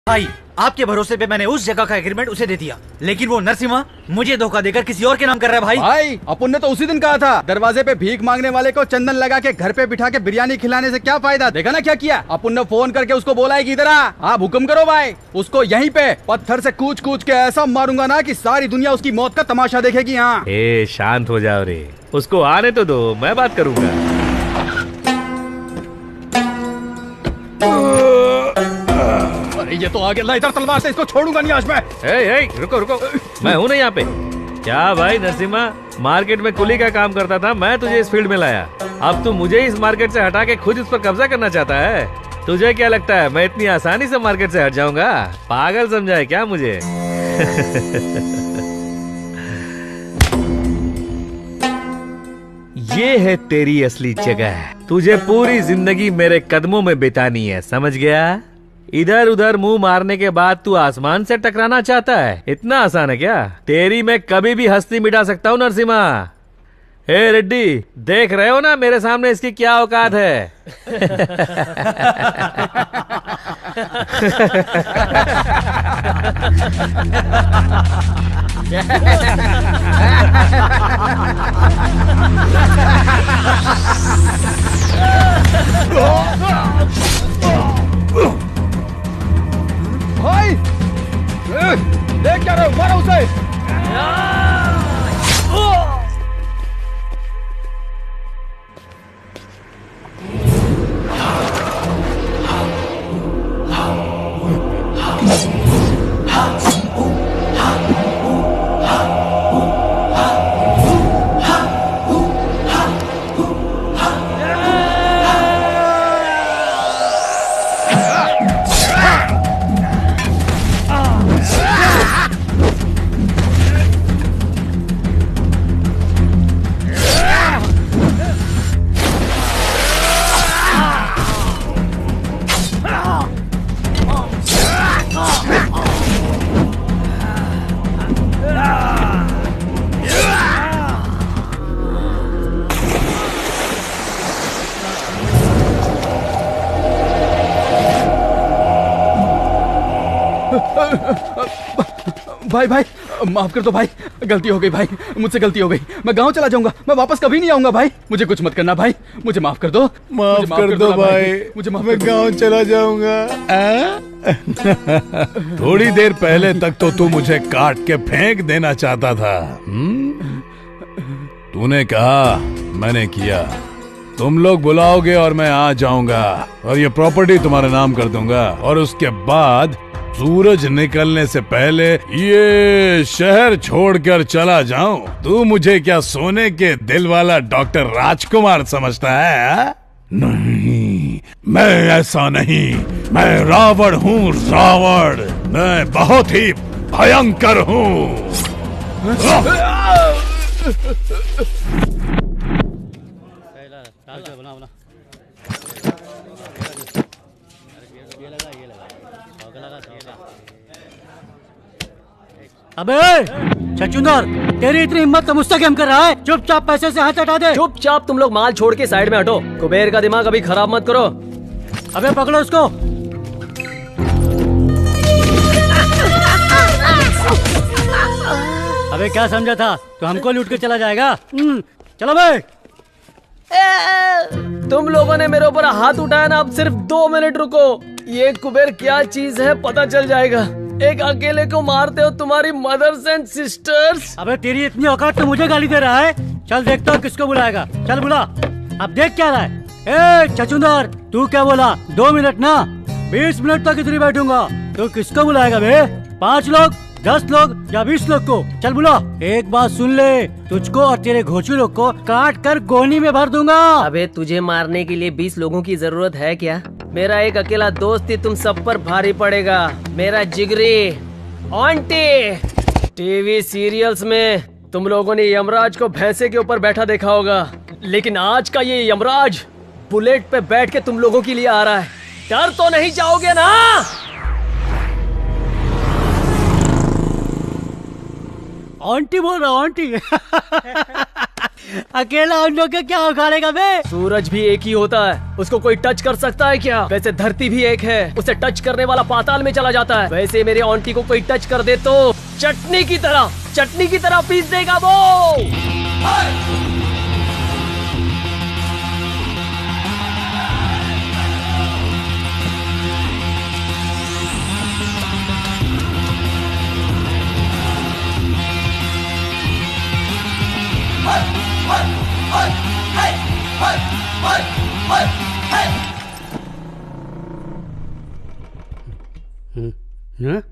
भाई आपके भरोसे पे मैंने उस जगह का एग्रीमेंट उसे दे दिया, लेकिन वो नरसिम्हा मुझे धोखा देकर किसी और के नाम कर रहा है। भाई अपुन ने तो उसी दिन कहा था, दरवाजे पे भीख मांगने वाले को चंदन लगा के घर पे बिठा के बिरयानी खिलाने से क्या फायदा। देखा ना क्या किया। अपुन ने फोन करके उसको बोला है कि इधर आ, आप हुक्म करो भाई। उसको यहीं पे पत्थर से कूच कूच के ऐसा मारूंगा ना कि सारी दुनिया उसकी मौत का तमाशा देखेगी। हाँ शांत हो जाओ रे, उसको आने तो दो, मैं बात करूंगा। ये तो आगे इधर तलवार से, इसको छोड़ूंगा नहीं आज मैं। रुको रुको, मैं हूँ ना यहाँ पे। क्या भाई नरसिम्हा, मार्केट में कुली का काम करता था, मैं तुझे इस फील्ड में लाया। अब तू मुझे इस मार्केट से हटा के खुद इस पर कब्जा करना चाहता है। तुझे क्या लगता है मैं इतनी आसानी से मार्केट से हट जाऊंगा? पागल समझा है क्या मुझे? ये है तेरी असली जगह। तुझे पूरी जिंदगी मेरे कदमों में बितानी है, समझ गया? इधर उधर मुंह मारने के बाद तू आसमान से टकराना चाहता है? इतना आसान है क्या? तेरी मैं कभी भी हस्ती मिटा सकता हूँ नरसिम्हा। हे रेड्डी, देख रहे हो ना मेरे सामने इसकी क्या औकात है? भाई देख क्या रहे हो, मारो उसे। भाई भाई माफ कर दो भाई, गलती हो गई भाई, मुझसे गलती हो गई। मैं गांव चला जाऊंगा, मैं वापस कभी नहीं आऊंगा भाई। मुझे कुछ मत करना भाई, मुझे माफ कर दो। माफ कर दो भाई, मुझे माफ मैं गांव चला जाऊंगा। थोड़ी देर पहले तक तो तू मुझे काट के फेंक देना चाहता था। तूने कहा, मैंने किया। तुम लोग बुलाओगे और मैं आ जाऊंगा और ये प्रॉपर्टी तुम्हारे नाम कर दूंगा, और उसके बाद सूरज निकलने से पहले ये शहर छोड़कर चला जाऊं। तू मुझे क्या सोने के दिल वाला डॉक्टर राजकुमार समझता है? नहीं, मैं ऐसा नहीं। मैं रावण हूँ, रावण। मैं बहुत ही भयंकर हूँ। अबे छछूंदर, तेरी इतनी हिम्मत तो मुझसे क्या कर रहा है? चुपचाप पैसे से हाथ हटा दे। चुपचाप तुम लोग माल छोड़ के साइड में हटो। कुबेर का दिमाग अभी खराब मत करो। अबे पकड़ो उसको। अबे क्या समझा था तो हमको लूट के चला जाएगा? चलो भाई। तुम लोगों ने मेरे ऊपर हाथ उठाया ना, अब सिर्फ 2 मिनट रुको। ये कुबेर क्या चीज है पता चल जाएगा। एक अकेले को मारते हो तुम्हारी मदर्स एंड सिस्टर्स। अबे तेरी इतनी औकात तो मुझे गाली दे रहा है। चल देखता हूँ किसको बुलाएगा। चल बुला। अब देख क्या रहा है। ए छछूंदर, तू क्या बोला? 2 मिनट ना, 20 मिनट तक इधर बैठूंगा। तो किसको बुलाएगा बे? 5 लोग, 10 लोग या 20 लोग को? चल बुला। एक बात सुन ले, तुझको और तेरे घोचू लोग को काट कर गोनी में भर दूंगा। अबे तुझे मारने के लिए 20 लोगों की जरूरत है क्या? मेरा एक अकेला दोस्त ही तुम सब पर भारी पड़ेगा। मेरा जिगरी आंटी। टीवी सीरियल्स में तुम लोगों ने यमराज को भैंसे के ऊपर बैठा देखा होगा, लेकिन आज का ये यमराज बुलेट पे बैठ के तुम लोगों के लिए आ रहा है। डर तो नहीं जाओगे ना? आंटी बोल रहा हूँ, आंटी। अकेला उन लोग के क्या उखाड़ेगा बे? सूरज भी एक ही होता है, उसको कोई टच कर सकता है क्या? वैसे धरती भी एक है, उसे टच करने वाला पाताल में चला जाता है। वैसे मेरे आंटी को कोई टच कर दे तो चटनी की तरह पीस देगा वो। हाँ? हाँ?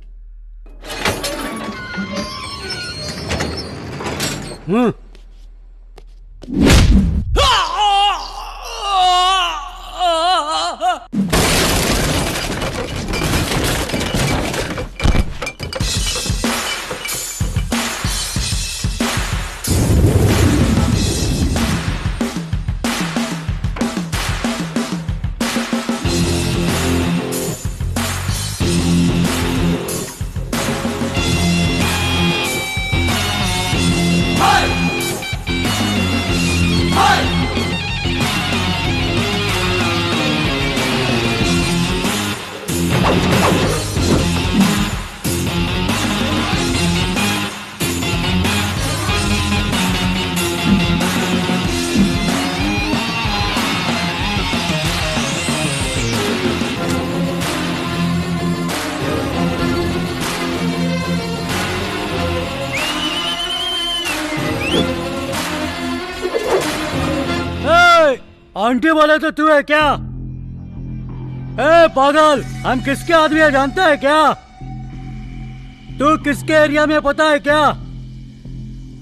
आंटी बोले तो तू है क्या? ए पागल, हम किसके आदमी है जानते है क्या? तू किसके एरिया में पता है क्या?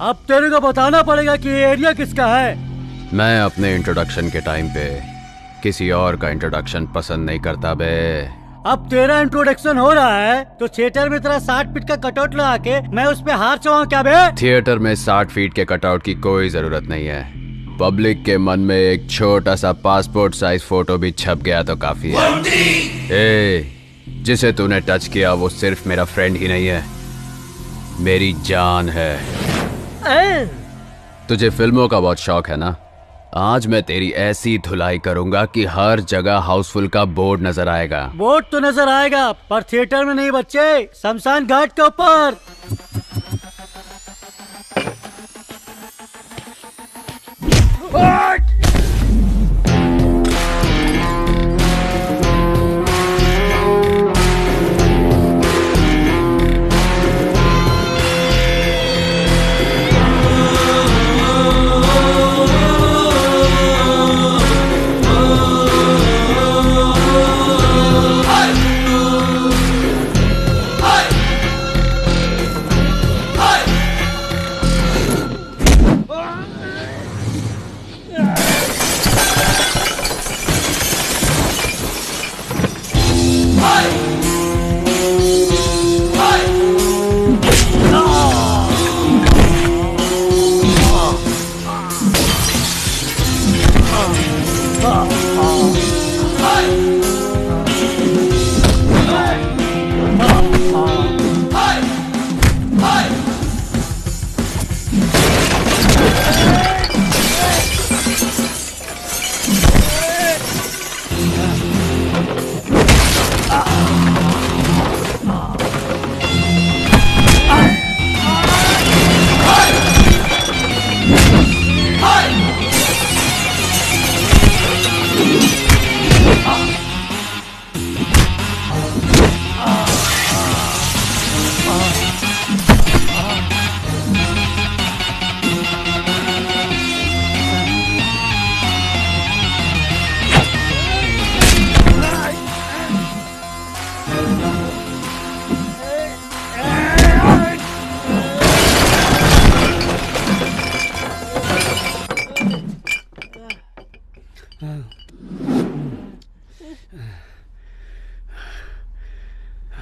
अब तेरे को बताना पड़ेगा कि ये एरिया किसका है। मैं अपने इंट्रोडक्शन के टाइम पे किसी और का इंट्रोडक्शन पसंद नहीं करता बे। अब तेरा इंट्रोडक्शन हो रहा है तो थिएटर में तेरा 60 फीट का कटआउट लगा के मैं उस पे हार चाहूँ क्या बे? थिएटर में 60 फीट के कटआउट की कोई जरूरत नहीं है। पब्लिक के मन में एक छोटा सा पासपोर्ट साइज फोटो भी छप गया तो काफी है। जिसे तूने टच किया वो सिर्फ मेरा फ्रेंड ही नहीं है, मेरी जान है। तुझे फिल्मों का बहुत शौक है ना? आज मैं तेरी ऐसी धुलाई करूंगा कि हर जगह हाउसफुल का बोर्ड नजर आएगा। बोर्ड तो नजर आएगा पर थिएटर में नहीं बच्चे, शमशान घाट के ऊपर।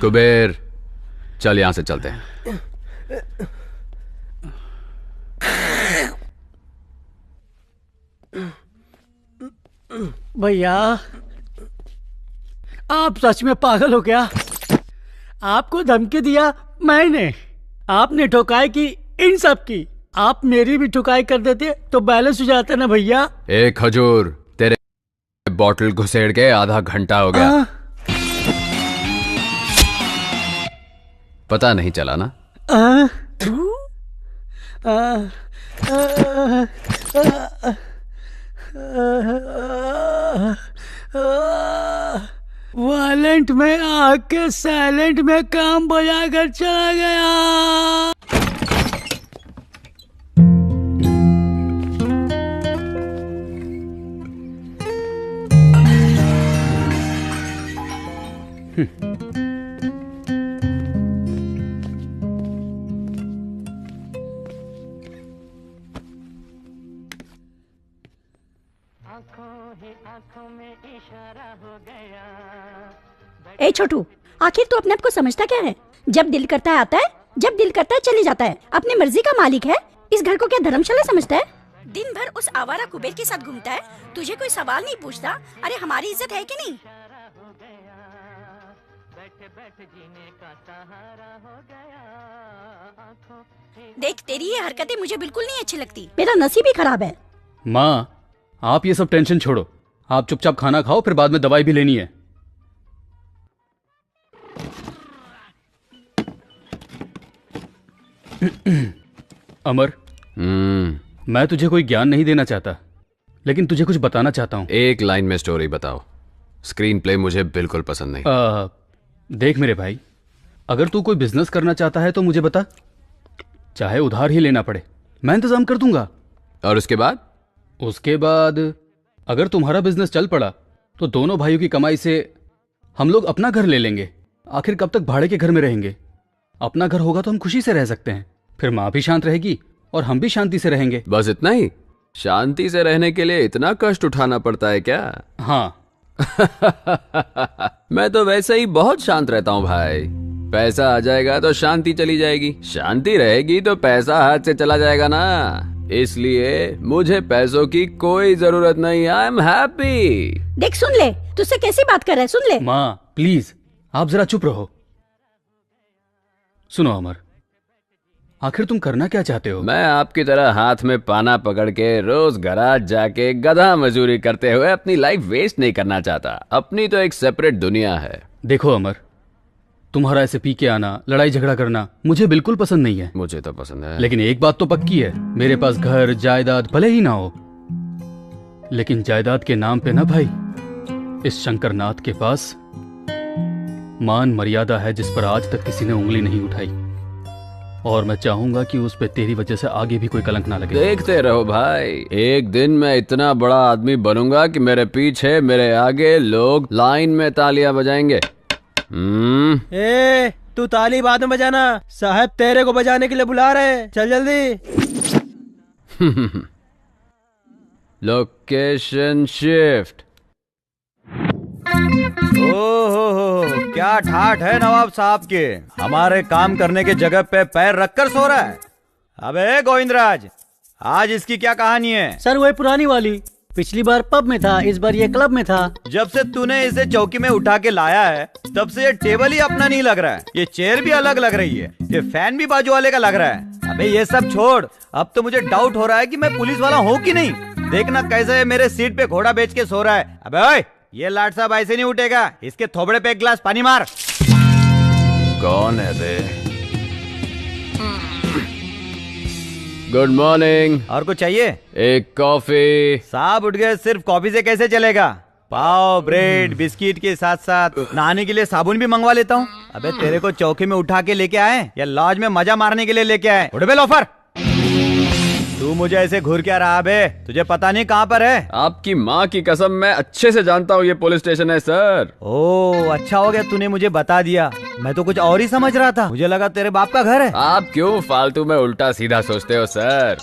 कुबेर, चल यहां से चलते हैं। भैया, आप सच में पागल हो क्या? आपको धमकी दिया मैंने, आपने ठोकाई की इन सब की, आप मेरी भी ठुकाई कर देते तो बैलेंस हो जाता ना भैया। एक खजूर तेरे बॉटल घुसेड़ के आधा घंटा हो गया। पता नहीं चला ना? वायलेंट में आके साइलेंट में काम बजा कर चला गया। ए छोटू, आखिर तू अपने आप को समझता क्या है? जब दिल करता है आता है, जब दिल करता है चले जाता है। अपनी मर्जी का मालिक है। इस घर को क्या धर्मशाला समझता है? दिन भर उस आवारा कुबेर के साथ घूमता है, तुझे कोई सवाल नहीं पूछता। अरे हमारी इज्जत है कि नहीं? देख, तेरी ये हरकतें मुझे बिल्कुल नहीं अच्छी लगती। मेरा नसीब ही खराब है। माँ, आप ये सब टेंशन छोड़ो। आप चुपचाप खाना खाओ, फिर बाद में दवाई भी लेनी है। अमर, मैं तुझे कोई ज्ञान नहीं देना चाहता, लेकिन तुझे कुछ बताना चाहता हूँ। एक लाइन में स्टोरी बताओ। स्क्रीन प्ले मुझे बिल्कुल पसंद नहीं। देख मेरे भाई, अगर तू कोई बिजनेस करना चाहता है तो मुझे बता, चाहे उधार ही लेना पड़े, मैं इंतजाम कर दूंगा। और उसके बाद? उसके बाद अगर तुम्हारा बिजनेस चल पड़ा तो दोनों भाइयों की कमाई से हम लोग अपना घर ले लेंगे। आखिर कब तक भाड़े के घर में रहेंगे? अपना घर होगा तो हम खुशी से रह सकते हैं। फिर माँ भी शांत रहेगी और हम भी शांति से रहेंगे। बस इतना ही? शांति से रहने के लिए इतना कष्ट उठाना पड़ता है क्या? हाँ। मैं तो वैसे ही बहुत शांत रहता हूँ भाई। पैसा आ जाएगा तो शांति चली जाएगी, शांति रहेगी तो पैसा हाथ से चला जाएगा ना। इसलिए मुझे पैसों की कोई जरूरत नहीं। I am happy. देख, सुन ले, तुझसे कैसी बात कर रहा है, सुन ले। माँ प्लीज, आप जरा चुप रहो। सुनो अमर, आखिर तुम करना क्या चाहते हो? मैं आपकी तरह हाथ में पाना पकड़ के रोज गराज जाके गधा मजदूरी करते हुए अपनी लाइफ वेस्ट नहीं करना चाहता। अपनी तो एक सेपरेट दुनिया है। देखो अमर, तुम्हारा ऐसे पी के आना, लड़ाई झगड़ा करना मुझे बिल्कुल पसंद नहीं है। मुझे तो पसंद है, लेकिन एक बात तो पक्की है, मेरे पास घर जायदाद भले ही ना हो, लेकिन जायदाद के नाम पे ना भाई, इस शंकरनाथ के पास मान मर्यादा है जिस पर आज तक किसी ने उंगली नहीं उठाई। और मैं चाहूंगा कि उस पे तेरी वजह से आगे भी कोई कलंक ना लगे। देखते रहो भाई, एक दिन मैं इतना बड़ा आदमी बनूंगा कि मेरे पीछे मेरे आगे लोग लाइन में तालियां बजाएंगे। ए, तू ताली बाद में बजाना, साहब तेरे को बजाने के लिए बुला रहे हैं, चल जल्दी। Location shift. ओहो, क्या ठाठ है नवाब साहब के। हमारे काम करने के जगह पे पैर रखकर सो रहा है। अबे गोविंदराज, आज इसकी क्या कहानी है? सर वही पुरानी वाली, पिछली बार पब में था, इस बार ये क्लब में था। जब से तूने इसे चौकी में उठा के लाया है तब से ये टेबल ही अपना नहीं लग रहा है। ये चेयर भी अलग लग रही है, ये फैन भी बाजू वाले का लग रहा है। अबे ये सब छोड़, अब तो मुझे डाउट हो रहा है कि मैं पुलिस वाला हूँ कि नहीं। देखना कैसे मेरे सीट पे घोड़ा बेच के सो रहा है। अबे ओए, ये लाट साहब ऐसे नहीं उठेगा, इसके थोबड़े पे एक गिलास पानी मार। कौन है रे? Good morning. और कुछ चाहिए? एक कॉफी। साहब उठ गए, सिर्फ कॉफी से कैसे चलेगा? पाव, ब्रेड, बिस्किट के साथ साथ नहाने के लिए साबुन भी मंगवा लेता हूँ। अबे तेरे को चौकी में उठा के लेके आए या लॉज में मजा मारने के लिए लेके आए? उठ बे लोफर, तू मुझे ऐसे घूर क्या रहा बे? तुझे पता नहीं कहाँ पर है? आपकी माँ की कसम, मैं अच्छे से जानता हूँ ये पुलिस स्टेशन है सर। ओह अच्छा हो गया तूने मुझे बता दिया, मैं तो कुछ और ही समझ रहा था। मुझे लगा तेरे बाप का घर है। आप क्यों फालतू में उल्टा सीधा सोचते हो सर?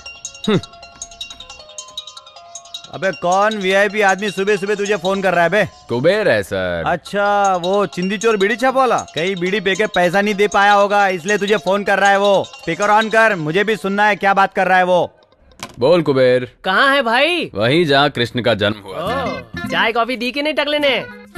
अबे कौन वीआईपी आदमी सुबह सुबह तुझे फोन कर रहा है बे? कुबेर है सर। अच्छा, वो चिंदी चोर बीड़ी छाप वाला। कहीं बीड़ी पे के पैसा नहीं दे पाया होगा इसलिए तुझे फोन कर रहा है वो। स्पीकर ऑन कर, मुझे भी सुनना है क्या बात कर रहा है वो। बोल कुबेर। कहाँ है भाई? वहीं जहाँ कृष्ण का जन्म हुआ था। चाय कॉफी दी कि नहीं टकले ने?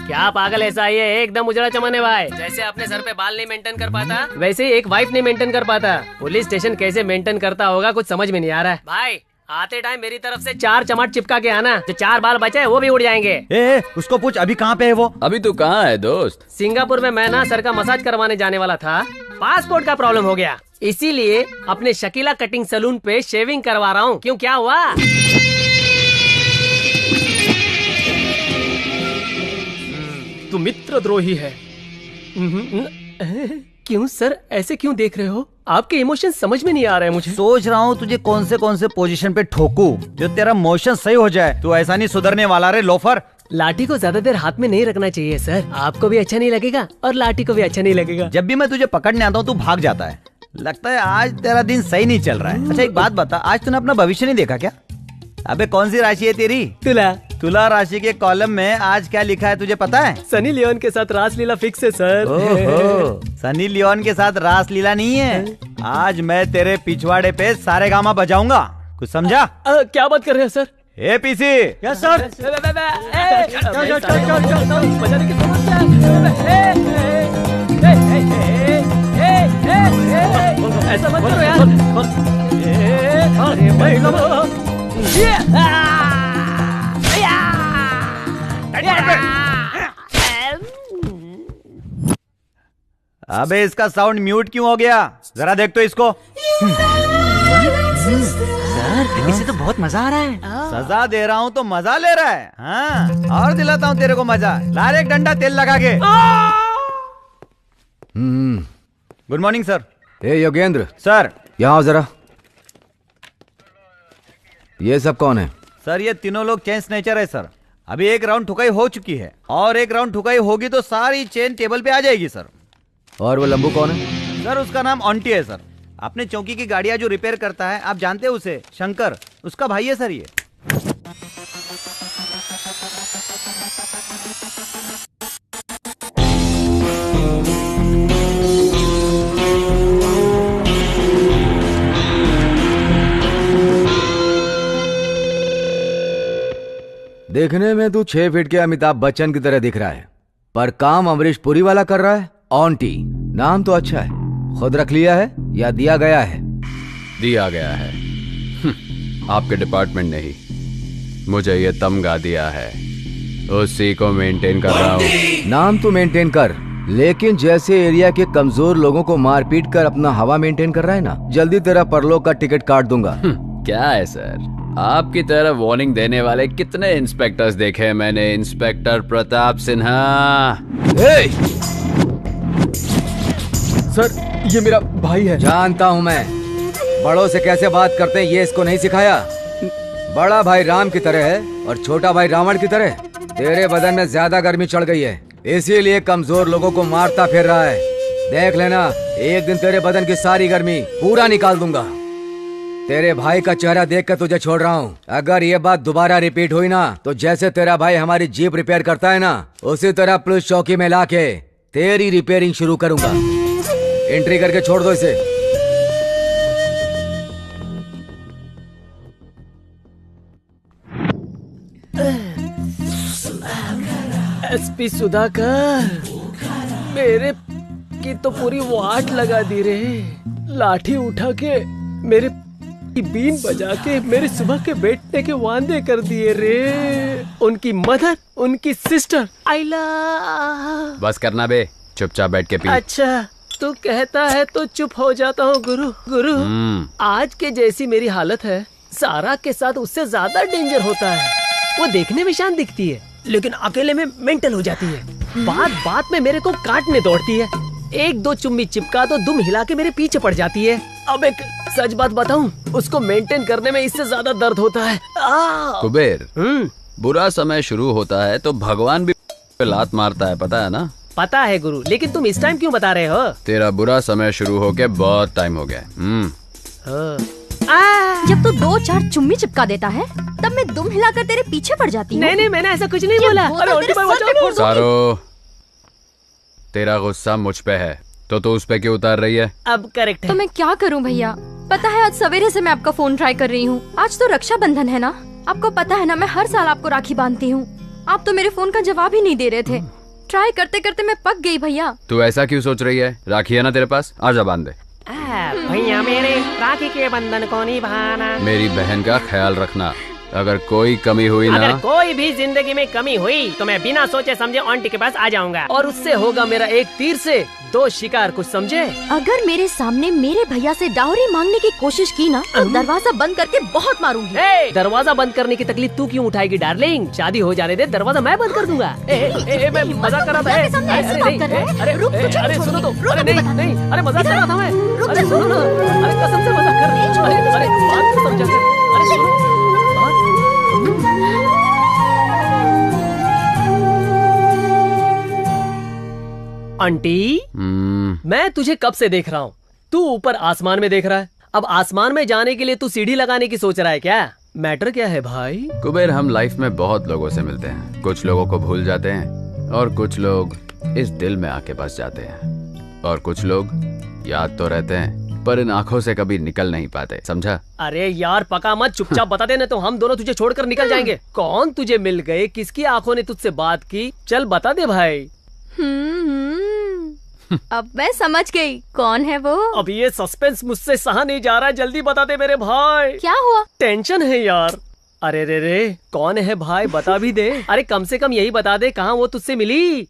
क्या पागल ऐसा ही है, एकदम उजड़ा चमन है भाई। जैसे अपने सर पे बाल नहीं मेंटेन कर पाता, वैसे ही एक वाइफ नहीं मेंटेन कर पाता। पुलिस स्टेशन कैसे मेंटेन करता होगा कुछ समझ में नहीं आ रहा है भाई। आते टाइम मेरी तरफ से 4 चमाट चिपका के आना, जो 4 बाल बचे वो भी उड़ जाएंगे। उसको पूछ अभी कहाँ पे है वो? अभी तू कहाँ है दोस्त? सिंगापुर में मैं ना सर का मसाज करवाने जाने वाला था, पासपोर्ट का प्रॉब्लम हो गया, इसीलिए अपने शकीला कटिंग सैलून पे शेविंग करवा रहा हूँ। क्यों, क्या हुआ? तू मित्रद्रोही है। क्यों सर, ऐसे क्यों देख रहे हो? आपके इमोशन समझ में नहीं आ रहे हैं मुझे। सोच रहा हूँ तुझे कौन से पोजीशन पे ठोकूं जो तेरा मोशन सही हो जाए। तू ऐसा नहीं सुधरने वाला रे लोफर। लाठी को ज्यादा देर हाथ में नहीं रखना चाहिए सर, आपको भी अच्छा नहीं लगेगा और लाठी को भी अच्छा नहीं लगेगा। जब भी मैं तुझे पकड़ने आता हूँ तू भाग जाता है। लगता है आज तेरा दिन सही नहीं चल रहा है। अच्छा एक बात बता, आज तूने अपना भविष्य नहीं देखा क्या? अबे कौन सी राशि है तेरी? तुला। तुला राशि के कॉलम में आज क्या लिखा है तुझे पता है? सनी लियोन के साथ रासलीला फिक्स है सर। ओहो, सनी लियोन के साथ रासलीला नहीं है। आज मैं तेरे पिछवाड़े पे सारेगामा बजाऊंगा, कुछ समझा? क्या बात कर रहे हैं सर? ए पीसी। Yes sir. ऐसा मत करो यार। अबे इसका साउंड म्यूट क्यों हो गया? जरा देख तो इसको। सर इसे तो बहुत मजा आ रहा है। सजा दे रहा हूँ तो मजा ले रहा है। हाँ और दिलाता हूँ तेरे को मजा। ला रे एक डंडा तेल लगा के। Good morning sir. ए योगेंद्र, सर यहाँ आओ जरा। ये सब कौन है? सर ये तीनों लोग चेन स्नेचर है सर। अभी एक राउंड ठुकाई हो चुकी है और एक राउंड ठुकाई होगी तो सारी चेन टेबल पे आ जाएगी सर। और वो लंबू कौन है? सर उसका नाम ऑन्टी है सर। अपने चौकी की गाड़ियां जो रिपेयर करता है, आप जानते हैं उसे, शंकर, उसका भाई है सर ये। देखने में तू 6 फीट के अमिताभ बच्चन की तरह दिख रहा है, पर काम अमरीश पुरी वाला कर रहा है। ऑन्टी नाम तो अच्छा है, खुद रख लिया है या दिया गया है? दिया गया है। आपके डिपार्टमेंट ने ही मुझे ये तमगा दिया है, उसी को मेंटेन कर रहा हूँ। नाम तो मेंटेन कर, लेकिन जैसे एरिया के कमजोर लोगों को मार पीट कर अपना हवा मेंटेन कर रहा है ना, जल्दी तेरा परलोक का टिकट काट दूंगा। क्या है सर, आपकी तरह वार्निंग देने वाले कितने इंस्पेक्टर्स देखे हैं मैंने। इंस्पेक्टर प्रताप सिन्हा। सर ये मेरा भाई है। जानता हूँ मैं, बड़ों से कैसे बात करते हैं ये इसको नहीं सिखाया। बड़ा भाई राम की तरह है और छोटा भाई रावण की तरह। तेरे बदन में ज्यादा गर्मी चढ़ गई है, इसीलिए कमजोर लोगों को मारता फिर रहा है। देख लेना, एक दिन तेरे बदन की सारी गर्मी पूरा निकाल दूंगा। तेरे भाई का चेहरा देख कर तुझे छोड़ रहा हूँ। अगर ये बात दोबारा रिपीट हुई ना, तो जैसे तेरा भाई हमारी जीप रिपेयर करता है ना, उसी तरह पुलिस चौकी में लाके तेरी रिपेयरिंग शुरू करूंगा। एंट्री करके छोड़ दो इसे। एसपी सुधाकर, मेरे की तो पूरी वाट लगा दी रे। लाठी उठा के मेरे की बीन बजा के मेरे सुबह के बैठने के वांदे कर दिए रे। उनकी मदर, उनकी सिस्टर, आइला। बस करना बे, चुपचाप बैठ के पी। अच्छा तू कहता है तो चुप हो जाता हूँ गुरु। गुरु आज के जैसी मेरी हालत है, सारा के साथ उससे ज्यादा डेंजर होता है। वो देखने में शांत दिखती है, लेकिन अकेले में मेंटल हो जाती है। बात बात में मेरे को काटने दौड़ती है। एक दो चुम्मी चिपका तो दुम हिला के मेरे पीछे पड़ जाती है। अब एक सच बात बताऊं, उसको मेंटेन करने में इससे ज्यादा दर्द होता है। कुबेर, बुरा समय शुरू होता है तो भगवान भी लात मारता है, पता है ना? पता है गुरु, लेकिन तुम इस टाइम क्यों बता रहे हो? तेरा बुरा समय शुरू होके बहुत टाइम हो गया। जब तू 2-4 चुम्मी चिपका देता है, तब मैं दुम हिलाकर तेरे पीछे पड़ जाती हूँ। नहीं, मैंने ऐसा कुछ नहीं बोला। अरे सारो, तेरा गुस्सा मुझ पे है तो तू उस पे क्यों उतार रही है? अब करेक्ट है। तो मैं क्या करूं भैया? पता है आज सवेरे से मैं आपका फोन ट्राई कर रही हूँ। आज तो रक्षाबंधन है ना, आपको पता है ना मैं हर साल आपको राखी बांधती हूँ। आप तो मेरे फोन का जवाब ही नहीं दे रहे थे। ट्राई करते करते मैं पक गई भैया। तू ऐसा क्यों सोच रही है? राखी है ना तेरे पास, आजा बांध दे। भैया मेरे राखी के बंधन को निभाना। मेरी बहन का ख्याल रखना, अगर कोई कमी हुई ना, अगर कोई भी जिंदगी में कमी हुई तो मैं बिना सोचे समझे आंटी के पास आ जाऊंगा और उससे होगा मेरा एक तीर से 2 शिकार, कुछ समझे? अगर मेरे सामने मेरे भैया से डाउरी मांगने की कोशिश की ना तो दरवाजा बंद करके बहुत मारूंगी। दरवाजा बंद करने की तकलीफ तू क्यों उठाएगी डार्लिंग? शादी हो जाने दे, दरवाजा मैं बंद कर दूंगा। मैं मजाक कर रहा था। अरे सुनो तो, अरे नहीं, अरे मजाक कर रहा था मैं। अरे सुनो ना, अरे कसम से मजाक कर रहा हूँ। अरे बात तो समझा कर। अरे सुनो आंटी, मैं तुझे कब से देख रहा हूँ। तू ऊपर आसमान में देख रहा है। अब आसमान में जाने के लिए तू सीढ़ी लगाने की सोच रहा है क्या? मैटर क्या है भाई? कुबेर, हम लाइफ में बहुत लोगों से मिलते हैं। कुछ लोगों को भूल जाते हैं और कुछ लोग इस दिल में आके बस जाते हैं, और कुछ लोग याद तो रहते हैं पर इन आंखों से कभी निकल नहीं पाते, समझा? अरे यार पका मत, चुपचाप बता दे, तो हम दोनों तुझे छोड़कर निकल जाएंगे। कौन तुझे मिल गए? किसकी आंखों ने तुझसे बात की? चल बता दे भाई। अब मैं समझ गई कौन है वो। अब ये सस्पेंस मुझसे सहा नहीं जा रहा, जल्दी बता दे मेरे भाई। क्या हुआ? टेंशन है यार। अरे रे कौन है भाई, बता भी दे। अरे कम से कम यही बता दे, कहाँ वो तुझसे मिली?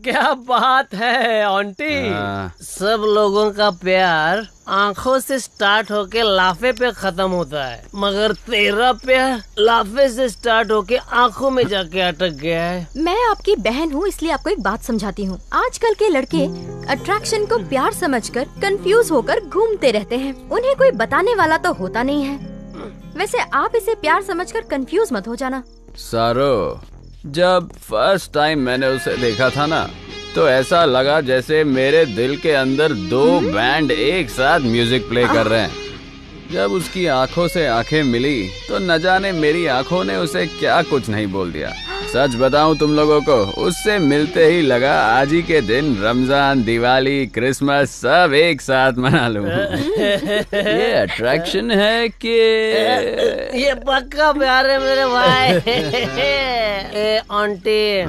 क्या बात है आंटी, सब लोगों का प्यार आंखों से स्टार्ट होके लाफे पे खत्म होता है, मगर तेरा प्यार लाफे से स्टार्ट होके आंखों में जाके अटक गया है। मैं आपकी बहन हूँ, इसलिए आपको एक बात समझाती हूँ। आजकल के लड़के अट्रैक्शन को प्यार समझकर कंफ्यूज होकर घूमते रहते हैं, उन्हें कोई बताने वाला तो होता नहीं है। वैसे आप इसे प्यार समझकर कंफ्यूज मत हो जाना। सारो, जब फर्स्ट टाइम मैंने उसे देखा था ना, तो ऐसा लगा जैसे मेरे दिल के अंदर 2 बैंड एक साथ म्यूजिक प्ले कर रहे हैं। जब उसकी आंखों से आंखें मिली तो न जाने मेरी आंखों ने उसे क्या कुछ नहीं बोल दिया। सच बताऊं तुम लोगों को, उससे मिलते ही लगा आज ही के दिन रमजान, दिवाली, क्रिसमस सब एक साथ मना लूं। ये अट्रैक्शन है कि ये पक्का प्यार है मेरे भाई। ए आंटी,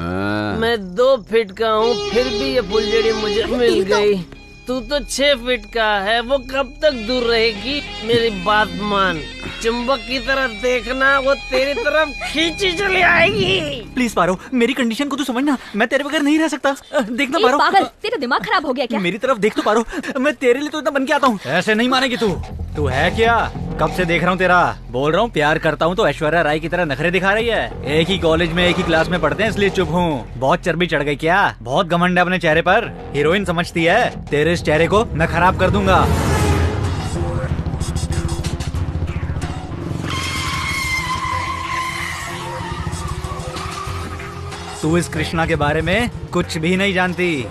मैं 2 फीट का हूँ, फिर भी ये फुलझड़ी मुझे मिल गई। तू तो 6 फीट का है, वो कब तक दूर रहेगी? मेरी बात मान, चुंबक की तरफ देखना, वो तेरी तरफ खींची चली आएगी। प्लीज पारो, मेरी कंडीशन को तू समझना, मैं तेरे बगैर नहीं रह सकता। देखना पारो। पागल, तेरा दिमाग खराब हो गया क्या? मेरी तरफ देख तो पारो, मैं तेरे लिए तो इतना बन के आता हूँ। ऐसे नहीं मानेगी तू। तू है क्या? कब से देख रहा हूँ तेरा। बोल रहा हूँ प्यार करता हूँ तो ऐश्वर्या राय की तरह नखरे दिखा रही है। एक ही कॉलेज में एक ही क्लास में पढ़ते हैं इसलिए चुप हूँ। बहुत चर्बी चढ़ गई क्या? बहुत घमंड है अपने चेहरे पर, हीरोइन समझती है। तेरे इस चेहरे को मैं खराब कर दूंगा। तू इस कृष्णा के बारे में कुछ भी नहीं जानती।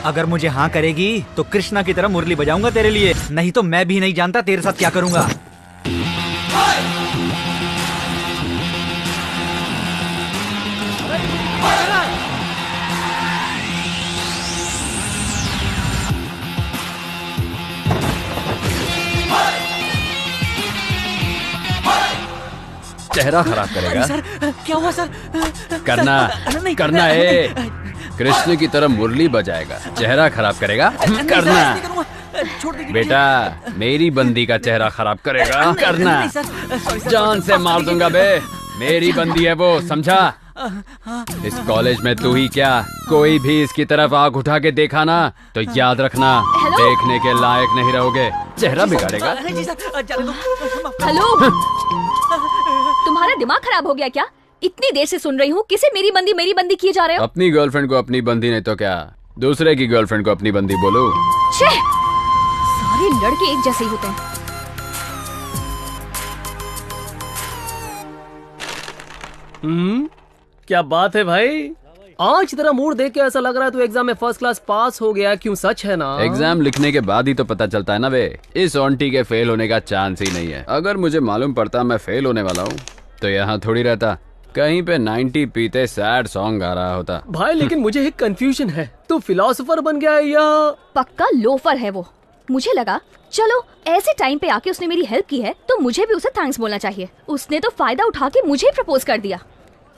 अगर मुझे हाँ करेगी तो कृष्णा की तरह मुरली बजाऊंगा तेरे लिए, नहीं तो मैं भी नहीं जानता तेरे साथ क्या करूंगा। चेहरा खराब करेगा। सर क्या हुआ सर? करना नहीं, करना है। कृष्ण की तरह मुरली बजाएगा, चेहरा खराब करेगा। करना। छोड़ दीजिए बेटा मेरी बंदी का चेहरा खराब करेगा करना, जान से मार दूंगा बे। मेरी बंदी है वो, समझा? इस कॉलेज में तू ही क्या, कोई भी इसकी तरफ आंख उठा के देखा ना तो याद रखना देखने के लायक नहीं रहोगे, चेहरा बिगाड़ेगा। हेलो, तुम्हारा दिमाग खराब हो गया क्या? इतनी देर से सुन रही हूँ, किसे मेरी बंदी किए जा रहे हो? अपनी गर्लफ्रेंड को अपनी बंदी नहीं तो क्या दूसरे की गर्लफ्रेंड को अपनी बंदी बोलो। छे, सारे लड़के एक जैसे ही होते हैं। क्या बात है भाई, आज तेरा मूड देख के ऐसा लग रहा है तू एग्जाम में फर्स्ट क्लास पास हो गया। क्यों, सच है ना? एग्जाम लिखने के बाद ही तो पता चलता है ना बे। इस ऑन्टी के फेल होने का चांस ही नहीं है। अगर मुझे मालूम पड़ता मैं फेल होने वाला हूँ तो यहाँ थोड़ी रहता, कहीं पे 90 पीते सैड सॉन्ग गा रहा होता। भाई लेकिन मुझे एक कंफ्यूजन है, तू फिलोसोफर बन गया है या? पक्का लोफर है वो। मुझे लगा चलो ऐसे टाइम पे आके उसने मेरी हेल्प की है तो मुझे भी उसे थैंक्स बोलना चाहिए। उसने तो फायदा उठा के मुझे प्रपोज कर दिया।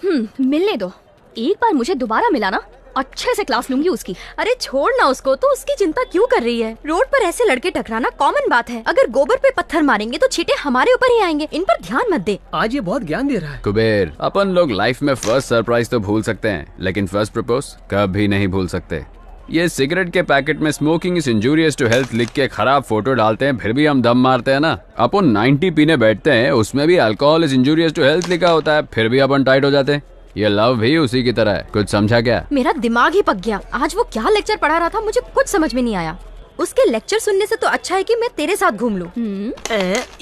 मिलने दो, एक बार मुझे दोबारा मिला ना, अच्छे से क्लास लूंगी उसकी। अरे छोड़ ना उसको, तो उसकी चिंता क्यों कर रही है? रोड पर ऐसे लड़के टकराना कॉमन बात है। अगर गोबर पे पत्थर मारेंगे तो छींटे हमारे ऊपर ही आएंगे। इन पर ध्यान मत दे। आज ये बहुत ज्ञान दे रहा है। कुबेर, अपन लोग लाइफ में फर्स्ट सरप्राइज तो भूल सकते हैं लेकिन फर्स्ट प्रपोज कभी नहीं भूल सकते। ये सिगरेट के पैकेट में smoking is injurious to health लिख के खराब फोटो डालते हैं, फिर भी हम दम मारते हैं ना। अपन 90 पीने बैठते हैं, उसमें भी alcohol is injurious to health लिखा होता है, फिर भी अपन टाइट हो जाते हैं। ये लव भी उसी की तरह है, कुछ समझा क्या? मेरा दिमाग ही पक गया। आज वो क्या लेक्चर पढ़ा रहा था मुझे कुछ समझ में नहीं आया। उसके लेक्चर सुनने से तो अच्छा है कि मैं तेरे साथ घूम लूं।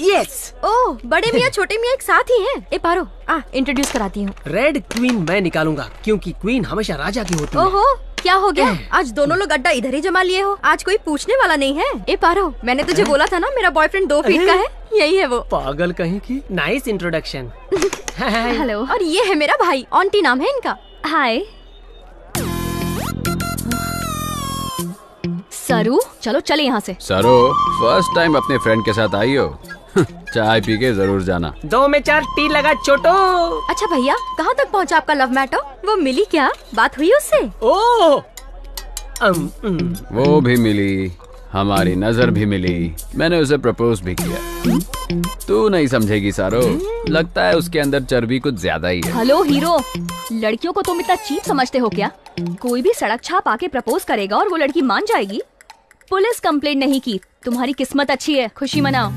यस। ओह, बड़े मियाँ छोटे मियाँ एक साथ ही हैं। ए पारो, इंट्रोड्यूस कराती हूँ। रेड क्वीन मैं निकालूंगा क्योंकि क्वीन हमेशा राजा की होती है। ओहो, क्या हो गया? आज दोनों लोग अड्डा इधर ही जमा लिए हो। आज कोई पूछने वाला नहीं है। ए पारो, मैंने तुझे बोला था ना मेरा बॉयफ्रेंड 2 फीट का है। यही है वो। पागल कहीं की। Nice introduction. हेलो। और ये है मेरा भाई, ऑन्टी नाम है इनका। हाय सरू, चलो चले यहाँ से। सरो, फर्स्ट टाइम अपने फ्रेंड के साथ आई हो? चाय पी के जरूर जाना। 2 में 4 टी लगा छोटो। अच्छा भैया, कहाँ तक पहुँचा आपका लव मैटर? वो मिली क्या? बात हुई उससे? ओह, वो भी मिली, हमारी नजर भी मिली, मैंने उसे प्रपोज भी किया। तू नहीं समझेगी सारो, लगता है उसके अंदर चर्बी कुछ ज्यादा ही है। हेलो हीरो, लड़कियों को तुम इतना चीप समझते हो क्या? कोई भी सड़क छाप आके प्रपोज करेगा और वो लड़की मान जाएगी? पुलिस कंप्लेंट नहीं की, तुम्हारी किस्मत अच्छी है, खुशी मनाओ।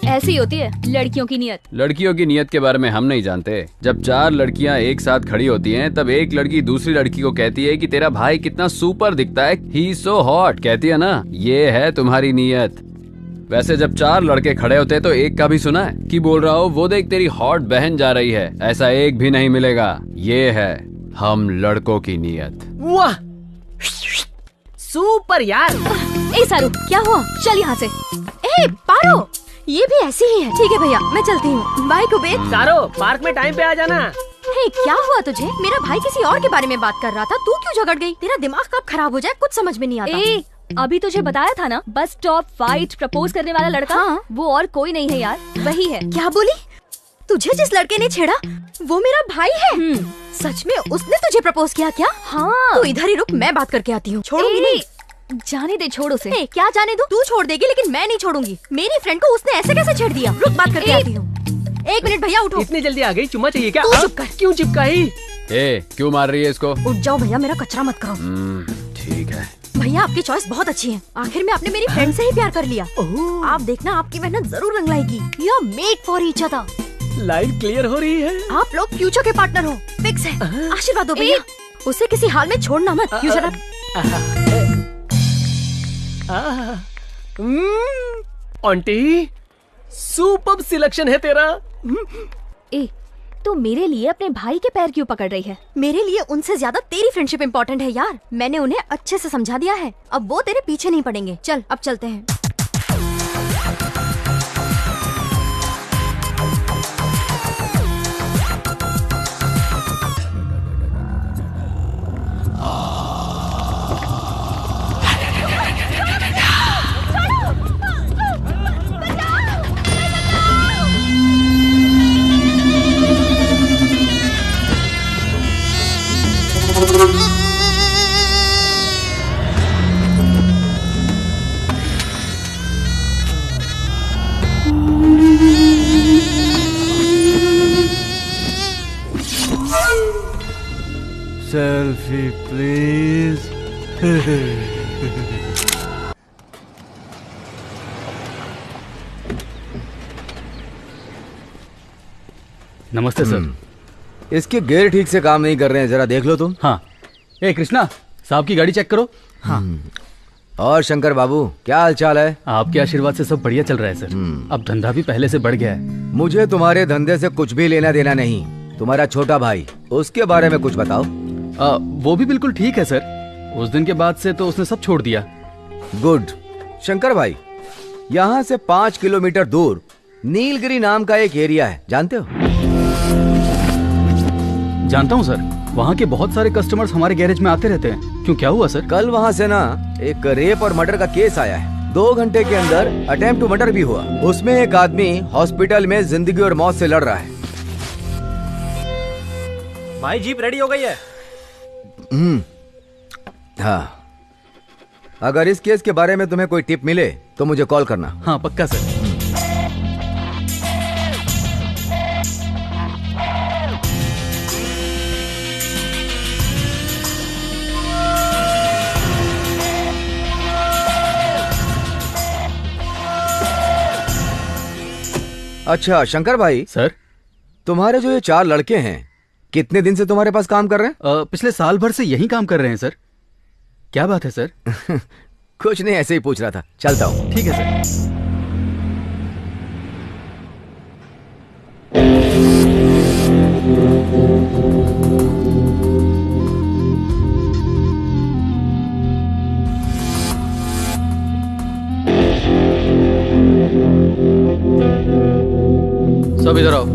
ऐसी होती है लड़कियों की नियत। लड़कियों की नियत के बारे में हम नहीं जानते। जब 4 लड़कियां एक साथ खड़ी होती हैं, तब एक लड़की दूसरी लड़की को कहती है कि तेरा भाई कितना सुपर दिखता है, ही सो हॉट, कहती है ना, ये है तुम्हारी नियत। वैसे जब 4 लड़के खड़े होते हैं तो एक का भी सुना है कि बोल रहा हो वो देख तेरी हॉट बहन जा रही है? ऐसा एक भी नहीं मिलेगा। ये है हम लड़कों की नियत। वाह, सुपर यार। ए सारू, क्या हुआ? चल यहाँ से। ए पारो, ये भी ऐसी ही है। ठीक है भैया, मैं चलती हूँ। बाय कुबेर। सारो, पार्क में टाइम पे आ जाना। हे, क्या हुआ तुझे? मेरा भाई किसी और के बारे में बात कर रहा था, तू क्यों झगड़ गई? तेरा दिमाग कब खराब हो जाए कुछ समझ में नहीं आता। ए, अभी तुझे बताया था ना, बस स्टॉप फाइट प्रपोज करने वाला लड़का। हाँ? वो और कोई नहीं है यार, वही है। क्या बोली? तुझे जिस लड़के ने छेड़ा वो मेरा भाई है? सच में उसने तुझे प्रपोज किया क्या? हाँ। तू इधर ही रुक, मैं बात करके आती हूँ। छोड़ूंगी नहीं। जाने दे, छोड़ उसे। क्या जाने दूं? तू छोड़ देगी लेकिन मैं नहीं छोड़ूंगी। मेरी फ्रेंड को उसने ऐसे कैसे छेड़ दिया? रुक, बात करके आती हूँ। 1 मिनट भैया, उठो। इतनी जल्दी आ गई? चुम्मा चाहिए क्या? तू चुप कर। क्यों चिपकाई? क्यों मार रही है इसको? उठ जाओ भैया, मेरा कचरा मत करो। ठीक है भैया, आपकी चॉइस बहुत अच्छी है। आखिर में आपने मेरी फ्रेंड से ही प्यार कर लिया। आप देखना, आपकी मेहनत जरूर रंग लाएगी। You are made for each other. Line clear हो रही है। आप लोग फ्यूचर के पार्टनर हो, फिक्स है। आशीर्वाद दो भैया, उसे किसी हाल में छोड़ना मत। You shut up. Aunty, super selection है तेरा। ए, तो मेरे लिए अपने भाई के पैर क्यों पकड़ रही है? मेरे लिए उनसे ज्यादा तेरी फ्रेंडशिप इम्पोर्टेंट है यार। मैंने उन्हें अच्छे से समझा दिया है, अब वो तेरे पीछे नहीं पड़ेंगे। चल, अब चलते हैं। Coffee please. नमस्ते सर। इसके गियर ठीक से काम नहीं कर रहे हैं, जरा देख लो तुम। हाँ। ए कृष्णा, साहब की गाड़ी चेक करो। हाँ। और शंकर बाबू, क्या हाल चाल है? आपके आशीर्वाद से सब बढ़िया चल रहा है सर। अब धंधा भी पहले से बढ़ गया है। मुझे तुम्हारे धंधे से कुछ भी लेना देना नहीं। तुम्हारा छोटा भाई, उसके बारे में कुछ बताओ। वो भी बिल्कुल ठीक है सर। उस दिन के बाद से तो उसने सब छोड़ दिया। गुड। शंकर भाई, यहाँ से 5 किलोमीटर दूर नीलगिरी नाम का एक एरिया है, जानते हो? जानता हूँ सर। वहाँ के बहुत सारे कस्टमर्स हमारे गैरेज में आते रहते हैं। क्यों, क्या हुआ सर? कल वहाँ से ना एक रेप और मर्डर का केस आया है। 2 घंटे के अंदर अटेम्प्ट टू मर्डर भी हुआ। उसमें एक आदमी हॉस्पिटल में जिंदगी और मौत से लड़ रहा है। भाई जीप रेडी हो गई है। हाँ, अगर इस केस के बारे में तुम्हें कोई टिप मिले तो मुझे कॉल करना। हाँ पक्का सर। अच्छा शंकर भाई। सर, तुम्हारे जो ये 4 लड़के हैं, कितने दिन से तुम्हारे पास काम कर रहे हैं? पिछले साल भर से यही काम कर रहे हैं सर। क्या बात है सर? कुछ नहीं, ऐसे ही पूछ रहा था। चलता हूँ। ठीक है सर। सब इधर आओ।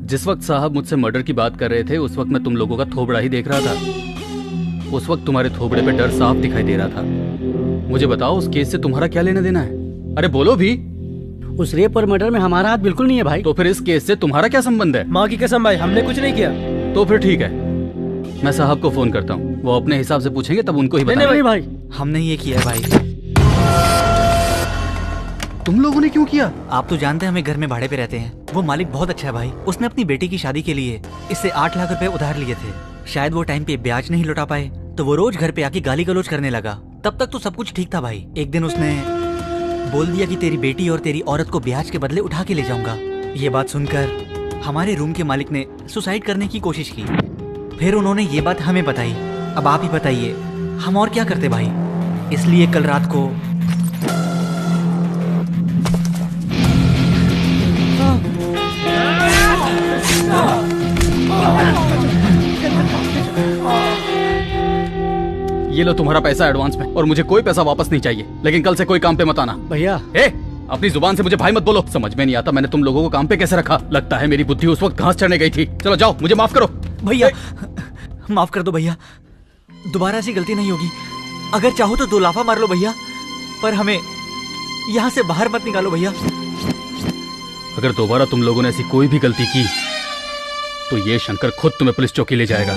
जिस वक्त साहब मुझसे मर्डर की बात कर रहे थे, उस वक्त मैं तुम लोगों का थोबड़ा ही देख रहा था। उस वक्त तुम्हारे थोबड़े पे डर साफ दिखाई दे रहा था। मुझे बताओ, उस केस से तुम्हारा क्या लेना देना है? अरे बोलो भी। उस रेप और मर्डर में हमारा हाथ बिल्कुल नहीं है भाई। तो फिर इस केस से तुम्हारा क्या संबंध है? माँ की कसम भाई, हमने कुछ नहीं किया। तो फिर ठीक है, मैं साहब को फोन करता हूँ। वो अपने हिसाब से पूछेंगे, तब उनको ही बताएंगे। नहीं भाई, हमने ये किया है भाई। तुम लोगों ने क्यों किया? आप तो जानते हैं, हमें घर में भाड़े पे रहते हैं। वो मालिक बहुत अच्छा है भाई। उसने अपनी बेटी की शादी के लिए इससे 8 लाख रुपए उधार लिए थे। शायद वो टाइम पे ब्याज नहीं लौटा पाए, तो वो रोज घर पे आके गाली गलौज करने लगा। तब तक तो सब कुछ ठीक था भाई। एक दिन उसने बोल दिया कि तेरी बेटी और तेरी औरत को ब्याज के बदले उठा के ले जाऊंगा। ये बात सुनकर हमारे रूम के मालिक ने सुसाइड करने की कोशिश की। फिर उन्होंने ये बात हमें बताई। अब आप ही बताइए, हम और क्या करते भाई? इसलिए कल रात को ये लो तुम्हारा पैसा एडवांस में, और मुझे कोई पैसा वापस नहीं चाहिए। लेकिन कल से कोई काम पे मत आना। भैया अपनी जुबान से मुझे भाई मत बोलो। समझ में नहीं आता मैंने तुम लोगों को काम पे कैसे रखा। लगता है मेरी बुद्धि उस वक्त घास चढ़ने गई थी। चलो जाओ, मुझे माफ करो। भैया माफ कर दो भैया, दोबारा ऐसी गलती नहीं होगी। अगर चाहो तो 2 लाफा मार लो भैया, पर हमें यहाँ से बाहर मत निकालो भैया। अगर दोबारा तुम लोगों ने ऐसी कोई भी गलती की तो ये शंकर खुद तुम्हें पुलिस चौकी ले जाएगा।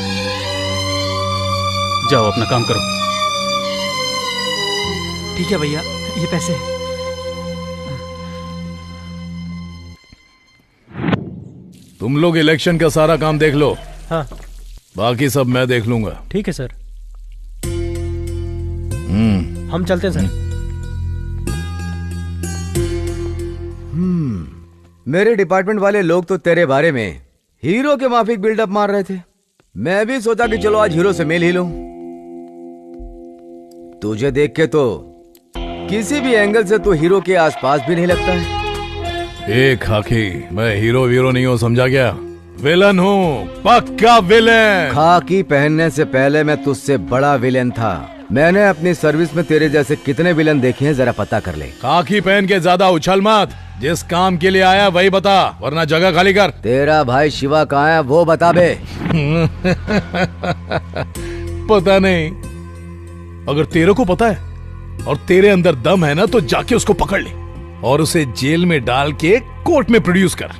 जाओ अपना काम करो। ठीक है भैया, ये पैसे। तुम लोग इलेक्शन का सारा काम देख लो। हाँ। बाकी सब मैं देख लूंगा। ठीक है सर। हम चलते हैं सर। मेरे डिपार्टमेंट वाले लोग तो तेरे बारे में हीरो के माफिक बिल्डअप मार रहे थे। मैं भी सोचा कि चलो आज हीरो से मिल ही लूं। तुझे देख के तो किसी भी एंगल से तू हीरो के आसपास भी नहीं लगता है। एक खाकी, मैं हीरो वीरो नहीं हूँ, समझा क्या? विलन हूँ, पक्का विलन। खाकी पहनने से पहले मैं तुझसे बड़ा विलन था। मैंने अपनी सर्विस में तेरे जैसे कितने विलन देखे हैं, जरा पता कर ले। खाकी पहन के ज्यादा उछल मत। जिस काम के लिए आया वही बता, वरना जगह खाली कर। तेरा भाई शिवा कहाँ है वो बता बे। पता नहीं। अगर तेरे को पता है और तेरे अंदर दम है ना, तो जाके उसको पकड़ ले और उसे जेल में डाल के कोर्ट में प्रोड्यूस कर।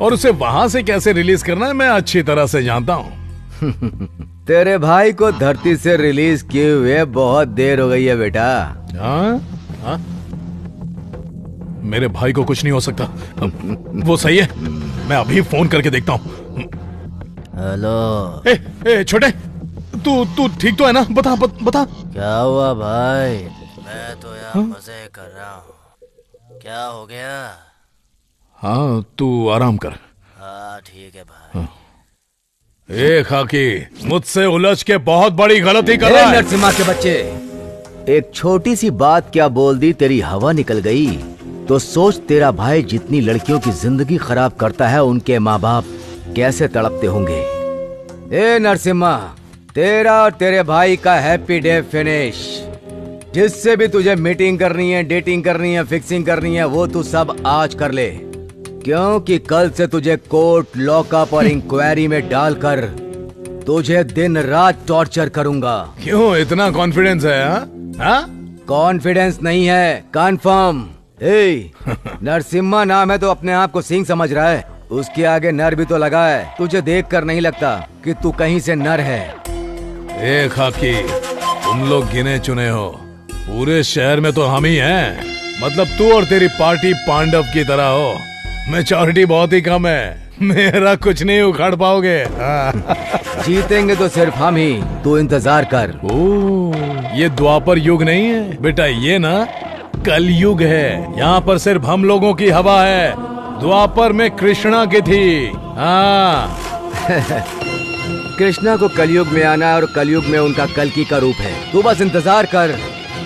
और उसे वहां से कैसे रिलीज करना है मैं अच्छी तरह से जानता हूँ। तेरे भाई को धरती से रिलीज किए हुए बहुत देर हो गई है बेटा। हाँ? मेरे भाई को कुछ नहीं हो सकता। वो सही है। मैं अभी फोन करके देखता हूँ। हेलो। ए छोटे, तू ठीक तो है ना? बता। क्या हुआ भाई? मैं तो यहाँ मजे कर रहा हूँ। क्या हो गया? हाँ तू आराम कर। हाँ ठीक है भाई। ए खाकी, मुझसे उलझ के बहुत बड़ी गलती कर रहा है। नरसिम्हा के बच्चे, एक छोटी सी बात क्या बोल दी, तेरी हवा निकल गई। तो सोच, तेरा भाई जितनी लड़कियों की जिंदगी खराब करता है, उनके माँ बाप कैसे तड़पते होंगे। ए नरसिम्हा, तेरा और तेरे भाई का हैप्पी डे फिनिश। जिससे भी तुझे मीटिंग करनी है, डेटिंग करनी है, फिक्सिंग करनी है, वो तू सब आज कर ले, क्योंकि कल से तुझे कोर्ट, लॉकअप और इंक्वायरी में डालकर तुझे दिन रात टॉर्चर करूंगा। क्यों इतना कॉन्फिडेंस है? हाँ? कॉन्फिडेंस नहीं है, कंफर्म। नरसिम्हा नाम है तो अपने आप को सिंह समझ रहा है। उसके आगे नर भी तो लगा है। तुझे देखकर नहीं लगता कि तू कहीं से नर है। ए खाकी, तुम लोग गिने चुने हो। पूरे शहर में तो हम ही हैं। मतलब तू और तेरी पार्टी पांडव की तरह हो। मैच्योरिटी बहुत ही कम है। मेरा कुछ नहीं उखाड़ पाओगे। जीतेंगे तो सिर्फ हम ही, तू इंतजार कर। ये द्वापर युग नहीं है बेटा, ये ना कल युग है। यहाँ पर सिर्फ हम लोगों की हवा है। द्वापर में कृष्णा की थी। हाँ। कृष्णा को कलयुग में आना है और कलयुग में उनका कल्कि का रूप है। तू बस इंतजार कर,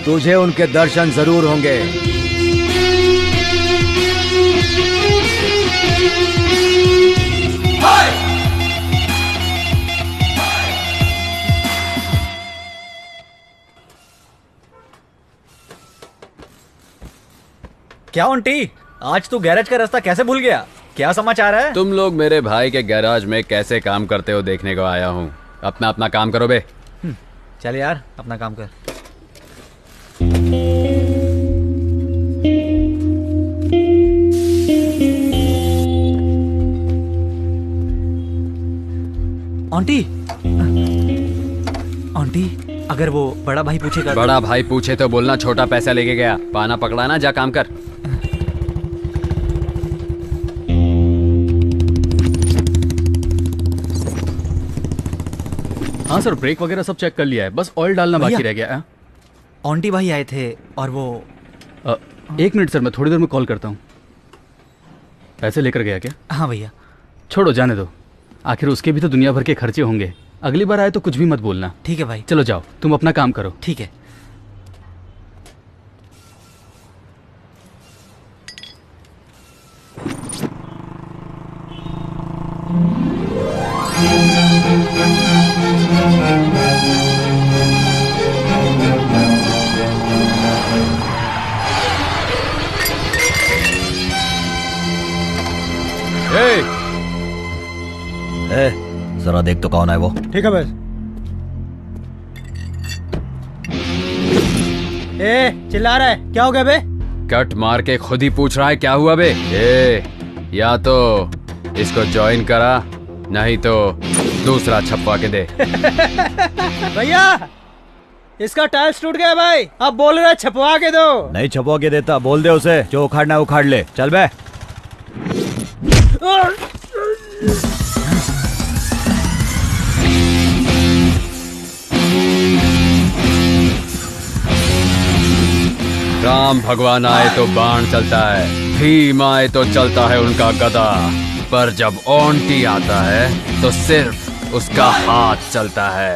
तुझे उनके दर्शन जरूर होंगे। क्या आंटी, आज तू गैरेज का रास्ता कैसे भूल गया? क्या समाचार है? तुम लोग मेरे भाई के गैराज में कैसे काम करते हो देखने को आया हूँ। अपना अपना काम करो बे। चल यार, अपना काम कर। आंटी, अगर वो बड़ा भाई पूछेगा? बड़ा भाई पूछे तो बोलना छोटा पैसा लेके गया। पाना पकड़ाना, जा काम कर। हाँ सर, ब्रेक वगैरह सब चेक कर लिया है, बस ऑयल डालना बाकी रह गया है। आंटी भाई आए थे और वो एक मिनट सर, मैं थोड़ी देर में कॉल करता हूँ। पैसे लेकर गया क्या? हाँ भैया। छोड़ो, जाने दो। आखिर उसके भी तो दुनिया भर के खर्चे होंगे। अगली बार आए तो कुछ भी मत बोलना। ठीक है भाई। चलो जाओ, तुम अपना काम करो। ठीक है। जरा देख तो कौन है वो। ठीक है बस। चिल्ला रहा है, क्या हो गया बे? कट मार के खुद ही पूछ रहा है क्या हुआ बे। या तो इसको ज्वाइन करा, नहीं तो दूसरा छपवा के दे। भैया, इसका टाइल्स टूट गया भाई। अब बोल रहा है छपवा के दो। नहीं छपवा के देता, बोल दे उसे, जो उखाड़ना उखाड़ ले। चल बे। राम भगवान आए तो बाण चलता है, भीम आए तो चलता है उनका गदा, पर जब ओंटी आता है तो सिर्फ उसका हाथ चलता है।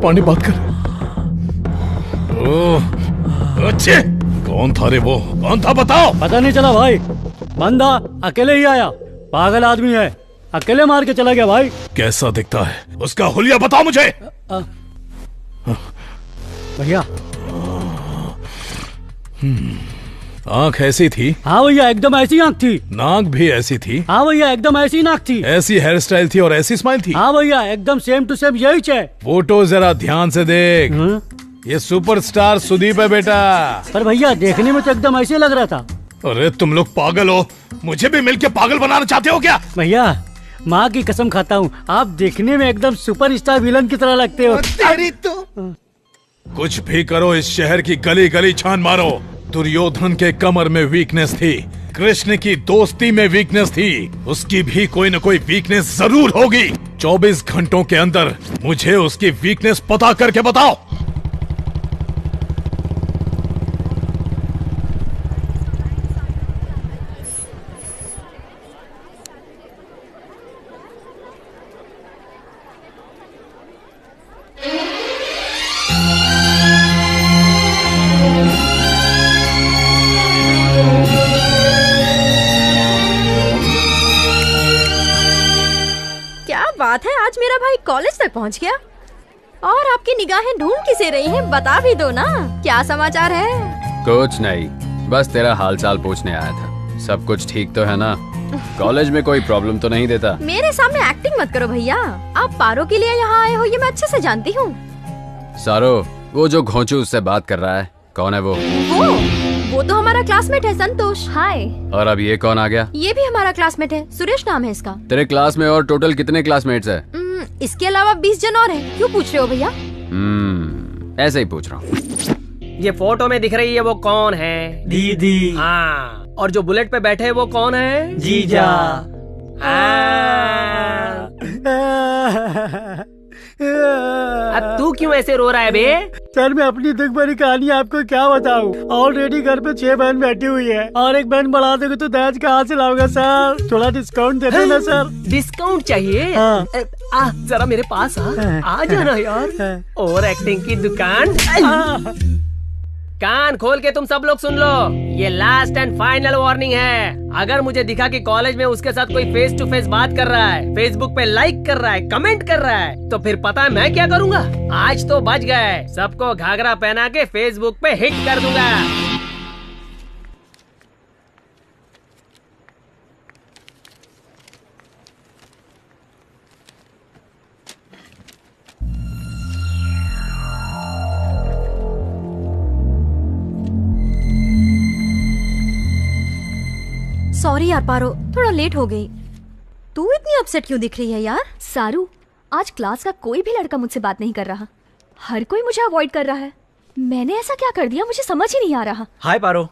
पांडे बात कर। अच्छे, कौन था रे वो? कौन था बताओ। पता नहीं चला भाई, बंदा अकेले ही आया। पागल आदमी है। अकेले मार के चला गया भाई। कैसा दिखता है उसका हुलिया बताओ मुझे। भैया आंख ऐसी थी? हाँ भैया एकदम ऐसी आंख थी। नाक भी ऐसी थी? हाँ भैया एकदम ऐसी नाक थी। ऐसी हेयर स्टाइल थी और ऐसी स्माइल थी? हाँ भैया एकदम सेम टू सेम यही है। फोटो जरा ध्यान से देख। ये सुपरस्टार सुदीप है बेटा। पर भैया देखने में तो एकदम ऐसे लग रहा था। अरे तुम लोग पागल हो, मुझे भी मिलके पागल बनाना चाहते हो क्या? भैया माँ की कसम खाता हूँ, आप देखने में एकदम सुपरस्टार विलन की तरह लगते हो। तेरी तो कुछ भी करो, इस शहर की गली गली छान मारो। दुर्योधन के कमर में वीकनेस थी, कृष्ण की दोस्ती में वीकनेस थी, उसकी भी कोई न कोई वीकनेस जरूर होगी। 24 घंटों के अंदर मुझे उसकी वीकनेस पता करके बताओ। बात है, आज मेरा भाई कॉलेज तक पहुंच गया और आपकी निगाहें ढूंढ किसे रही हैं, बता भी दो ना, क्या समाचार है? कुछ नहीं, बस तेरा हालचाल पूछने आया था। सब कुछ ठीक तो है ना? कॉलेज में कोई प्रॉब्लम तो नहीं देता? मेरे सामने एक्टिंग मत करो भैया, आप पारो के लिए यहाँ आए हो ये मैं अच्छे से जानती हूँ। सारो, वो जो घोंचू उससे बात कर रहा है, कौन है वो? वो तो हमारा क्लासमेट है संतोष। हाय। और अब ये कौन आ गया? ये भी हमारा क्लासमेट है, सुरेश नाम है इसका। तेरे क्लास में और टोटल कितने क्लासमेट्स है? इसके अलावा 20 जन और हैं। क्यों पूछ रहे हो भैया? ऐसे ही पूछ रहा हूँ। ये फोटो में दिख रही है वो कौन है? दीदी। हाँ, और जो बुलेट पे बैठे है वो कौन है? जीजा। अब तू क्यों ऐसे रो रहा है बे? सर मैं अपनी दुख भरी कहानी आपको क्या बताऊं? ऑलरेडी घर पे 6 बहन बैठी हुई है और एक बहन बढ़ा दोगे तो दहेज कहाँ से लाऊंगा सर? थोड़ा डिस्काउंट दे देना सर। डिस्काउंट चाहिए? हाँ। जरा मेरे पास आ जाना यार। और एक्टिंग की दुकान। कान खोल के तुम सब लोग सुन लो, ये लास्ट एंड फाइनल वार्निंग है। अगर मुझे दिखा कि कॉलेज में उसके साथ कोई फेस टू फेस बात कर रहा है, फेसबुक पे लाइक कर रहा है, कमेंट कर रहा है, तो फिर पता है मैं क्या करूँगा? आज तो बच गए, सबको घाघरा पहना के फेसबुक पे हिट कर दूंगा। सॉरी यार पारो, थोड़ा लेट हो गई। तू इतनी अपसेट क्यों दिख रही है यार? सारू, आज क्लास का कोई भी लड़का मुझसे बात नहीं कर रहा, हर कोई मुझे अवॉइड कर रहा है। मैंने ऐसा क्या कर दिया मुझे समझ ही नहीं आ रहा। हाय पारो।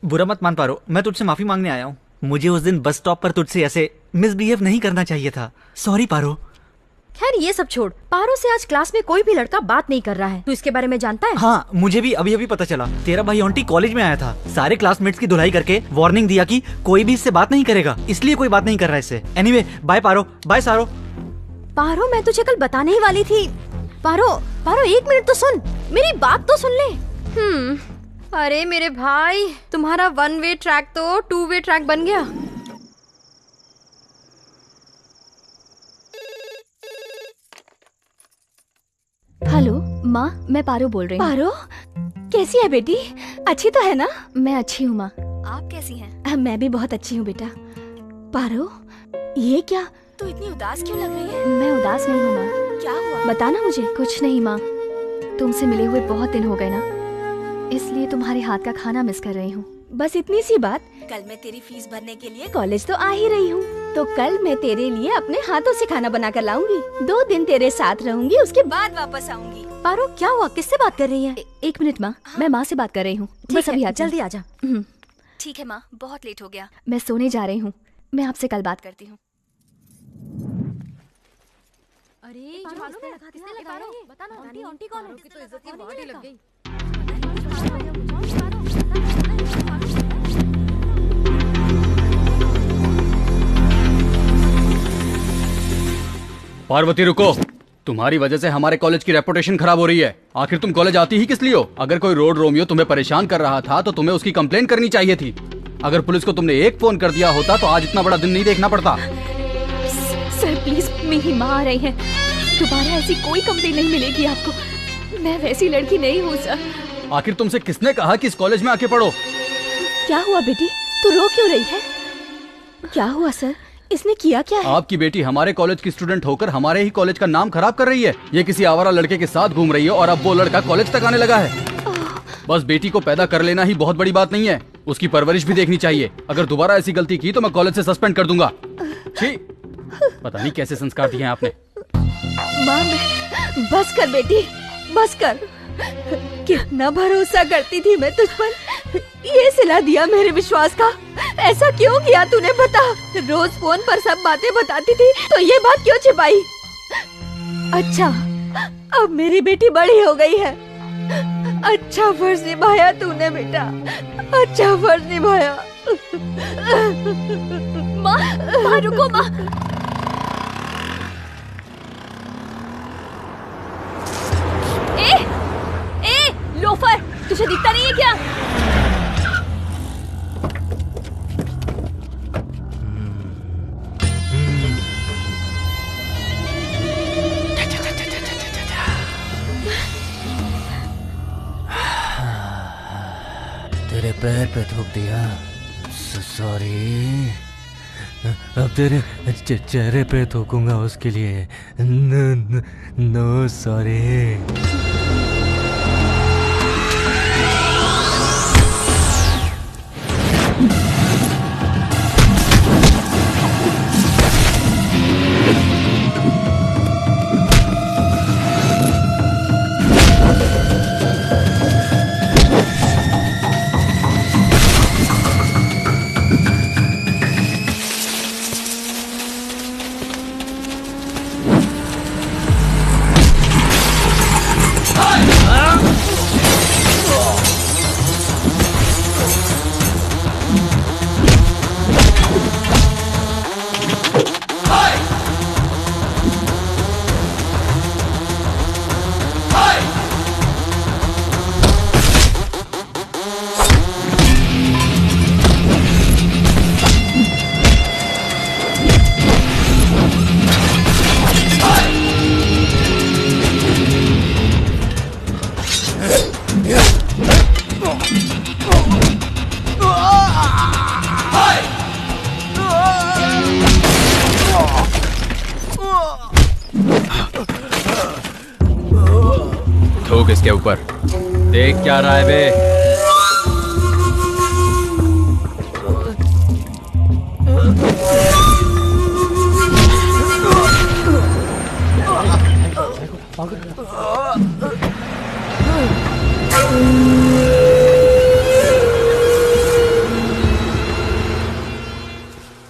बुरा मत मान पारो, मैं तुझसे माफी मांगने आया हूँ। मुझे उस दिन बस स्टॉप पर तुझसे ऐसे मिसबिहेव नहीं करना चाहिए था। सॉरी पारो। खैर ये सब छोड़, पारो से आज क्लास में कोई भी लड़का बात नहीं कर रहा है। तू इसके बारे में जानता है? हाँ, मुझे भी अभी अभी पता चला। तेरा भाई ऑन्टी कॉलेज में आया था, सारे क्लासमेट्स की धुलाई करके वार्निंग दिया कि कोई भी इससे बात नहीं करेगा, इसलिए कोई बात नहीं कर रहा है इससे। एनीवे, बाय पारो, बाय सारो। पारो मैं तुझे कल बताने ही वाली थी। पारो, पारो एक मिनट तो सुन, मेरी बात तो सुन ले। अरे मेरे भाई, तुम्हारा 1 वे ट्रैक तो 2 वे ट्रैक बन गया। हेलो माँ, मैं पारो बोल रही हूँ। पारो, कैसी है बेटी? अच्छी तो है ना? मैं अच्छी हूँ माँ, आप कैसी हैं? मैं भी बहुत अच्छी हूँ बेटा। पारो, ये क्या? तू इतनी उदास क्यों लग रही है? मैं उदास नहीं हूँ माँ। क्या हुआ? बताना मुझे। कुछ नहीं माँ, तुमसे मिले हुए बहुत दिन हो गए ना, इसलिए तुम्हारे हाथ का खाना मिस कर रही हूँ। बस इतनी सी बात। कल मैं तेरी फीस भरने के लिए कॉलेज तो आ ही रही हूँ, तो कल मैं तेरे लिए अपने हाथों से खाना बना कर लाऊंगी। 2 दिन तेरे साथ रहूंगी, उसके बाद वापस आऊंगी। पारो क्या हुआ, किससे बात कर रही है? एक मिनट माँ, मैं माँ से बात कर रही हूँ। बस अभी जल्दी आ जा। ठीक है माँ, बहुत लेट हो गया, मैं सोने जा रही हूँ। मैं आपसे कल बात करती हूँ। अरे बताना आंटी कौन है? तो इज्जत की बॉडी लग गई। पार्वती रुको, तुम्हारी वजह से हमारे कॉलेज की रेपुटेशन खराब हो रही है। आखिर तुम कॉलेज आती ही किस लिए हो? अगर कोई रोड रोमियो तुम्हें परेशान कर रहा था तो तुम्हें उसकी कंप्लेंट करनी चाहिए थी। अगर पुलिस को तुमने एक फोन कर दिया होता तो आज इतना बड़ा दिन नहीं देखना पड़ता। सर प्लीज, मेरी माँ आ रही है, दोबारा ऐसी कोई कंप्लेंट नहीं मिलेगी आपको। मैं वैसी लड़की नहीं हूँ सर। आखिर तुमसे किसने कहा कि इस कॉलेज में आके पढ़ो? क्या हुआ बेटी, तू रो क्यों रही है? क्या हुआ सर, इसने किया क्या है? आपकी बेटी हमारे कॉलेज की स्टूडेंट होकर हमारे ही कॉलेज का नाम खराब कर रही है। ये किसी आवारा लड़के के साथ घूम रही है और अब वो लड़का कॉलेज तक आने लगा है। बस बेटी को पैदा कर लेना ही बहुत बड़ी बात नहीं है, उसकी परवरिश भी देखनी चाहिए। अगर दोबारा ऐसी गलती की तो मैं कॉलेज से सस्पेंड कर दूंगा। छी, पता नहीं कैसे संस्कार दिए हैं आपने। माँ, बस कर बेटी, बस कर। कितना भरोसा करती थी मैं तुझ पर, ये सिला दिया मेरे विश्वास का। ऐसा क्यों किया तूने, बता। रोज फोन पर सब बातें बताती थी तो ये बात क्यों छिपाई? अच्छा, अब मेरी बेटी बड़ी हो गई है। अच्छा फर्ज निभाया तूने बेटा, अच्छा फर्ज निभाया। माँ रुको माँ। ए लोफर, तुझे दिखता नहीं है क्या? तेरे पैर पे थूक दिया, सॉरी। अब तेरे चेहरे पे थूकूंगा, उसके लिए नो सॉरी। थूक इसके ऊपर। देख क्या रहा है बे?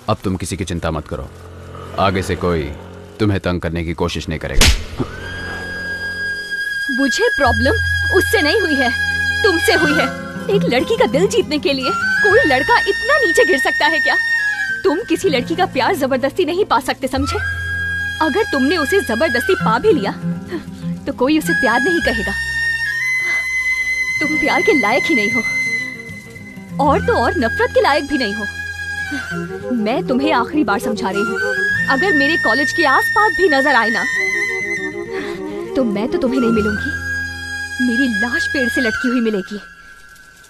अब तुम किसी की चिंता मत करो, आगे से कोई तुम्हें तंग करने की कोशिश नहीं करेगा। मुझे प्रॉब्लम उससे नहीं हुई है, तुमसे हुई है। एक लड़की का दिल जीतने के लिए कोई लड़का इतना नीचे गिर सकता है क्या? तुम किसी लड़की का प्यार जबरदस्ती नहीं पा सकते, समझे? अगर तुमने उसे जबरदस्ती पा भी लिया तो कोई उसे प्यार नहीं कहेगा। तुम प्यार के लायक ही नहीं हो, और तो और नफरत के लायक भी नहीं हो। मैं तुम्हें आखिरी बार समझा रही हूँ, अगर मेरे कॉलेज के आसपास भी नजर आए ना तो मैं तो तुम्हें नहीं मिलूंगी, मेरी लाश पेड़ से लटकी हुई मिलेगी।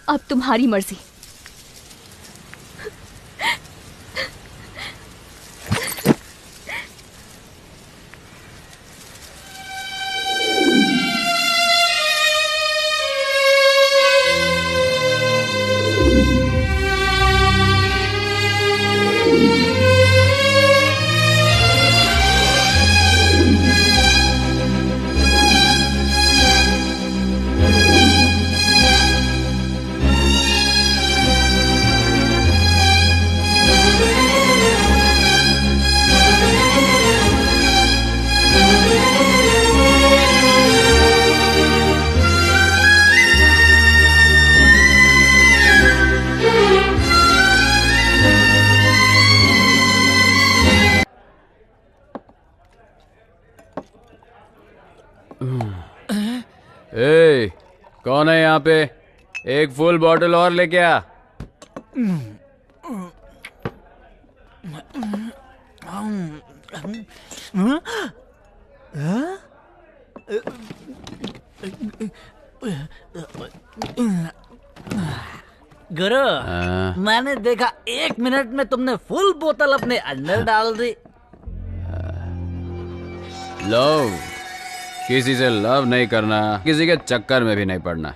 अब तुम्हारी मर्जी। कौन है यहाँ पे? एक फुल बॉटल और लेके आ। गुरु, मैंने देखा 1 मिनट में तुमने फुल बोतल अपने अंदर डाल दी। लव, किसी से लव नहीं करना, किसी के चक्कर में भी नहीं पड़ना।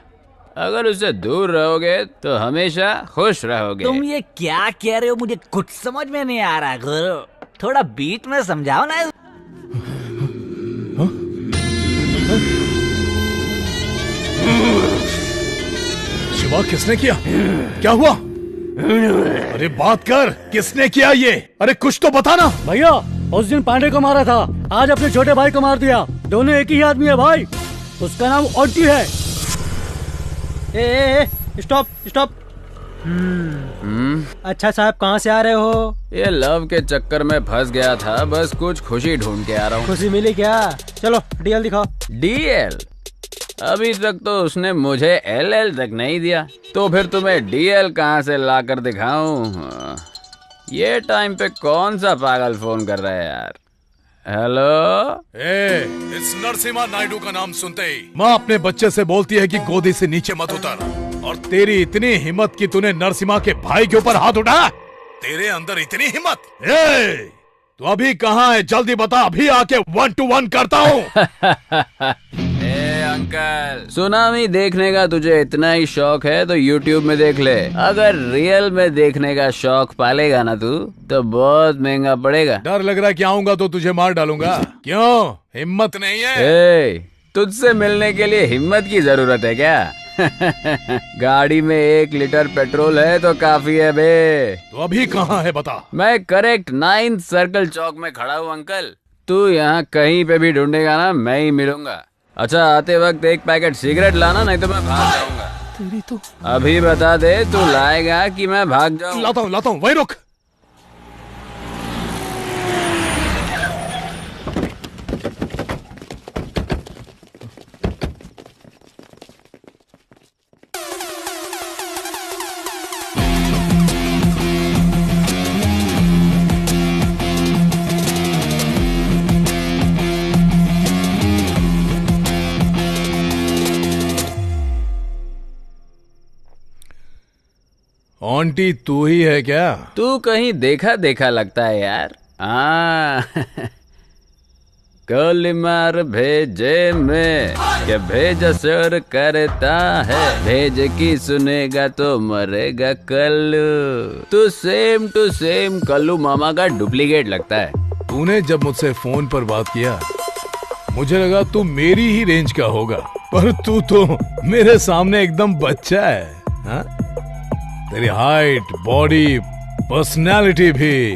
अगर उससे दूर रहोगे तो हमेशा खुश रहोगे। तुम ये क्या कह रहे हो, मुझे कुछ समझ में नहीं आ रहा गुरु। थोड़ा बीट में समझाओ ना। शिवा, किसने किया? क्या हुआ? अरे बात कर, किसने किया ये? अरे कुछ तो बता ना। भैया, उस दिन पांडे को मारा था, आज अपने छोटे भाई को मार दिया। दोनों एक ही आदमी है भाई, उसका नाम ऑन्टी है। Stop stop. अच्छा साहब, कहाँ से आ रहे हो? ये लव के चक्कर में फंस गया था, बस कुछ खुशी ढूंढ के आ रहा हूँ। खुशी मिली क्या? चलो डीएल दिखाओ। डीएल? अभी तक तो उसने मुझे एलएल तक नहीं दिया, तो फिर तुम्हें डीएल कहाँ से लाकर दिखाऊं? ये टाइम पे कौन सा पागल फोन कर रहा है यार? हेलो, इस नरसिम्हा नायडू का नाम सुनते ही माँ अपने बच्चे से बोलती है कि गोदी से नीचे मत उतर। और तेरी इतनी हिम्मत कि तूने नरसिम्हा के भाई के ऊपर हाथ उठाया? तेरे अंदर इतनी हिम्मत? तू अभी कहाँ है? जल्दी बता, अभी आके 1 to 1 करता हूँ। अंकल, सुनामी देखने का तुझे इतना ही शौक है तो YouTube में देख ले। अगर रियल में देखने का शौक पालेगा ना तू, तो बहुत महंगा पड़ेगा। डर लग रहा है कि आऊंगा तो तुझे मार डालूंगा। क्यों, हिम्मत नहीं है? तुझसे मिलने के लिए हिम्मत की जरूरत है क्या? गाड़ी में 1 लीटर पेट्रोल है तो काफी है बे। तो अभी कहाँ है बता? मैं करेक्ट 9th सर्कल चौक में खड़ा हूँ अंकल। तू यहाँ कहीं पे भी ढूंढेगा ना, मैं ही मिलूंगा। अच्छा, आते वक्त 1 पैकेट सिगरेट लाना, नहीं तो मैं भाग जाऊंगा। तेरी तो अभी बता दे, तू लाएगा कि मैं भाग जाऊं? लाता हूँ, वहीं रुक। आंटी तू ही है क्या? तू कहीं देखा देखा लगता है यार। कल मार भेजे में के भेज सर करता है, भेज की सुनेगा तो मरेगा कल्लू। तू सेम टू सेम कल्लू मामा का डुप्लीकेट लगता है। तूने जब मुझसे फोन पर बात किया मुझे लगा तू मेरी ही रेंज का होगा, पर तू तो मेरे सामने एकदम बच्चा है। हा? तेरी हाइट, बॉडी, पर्सनालिटी भी,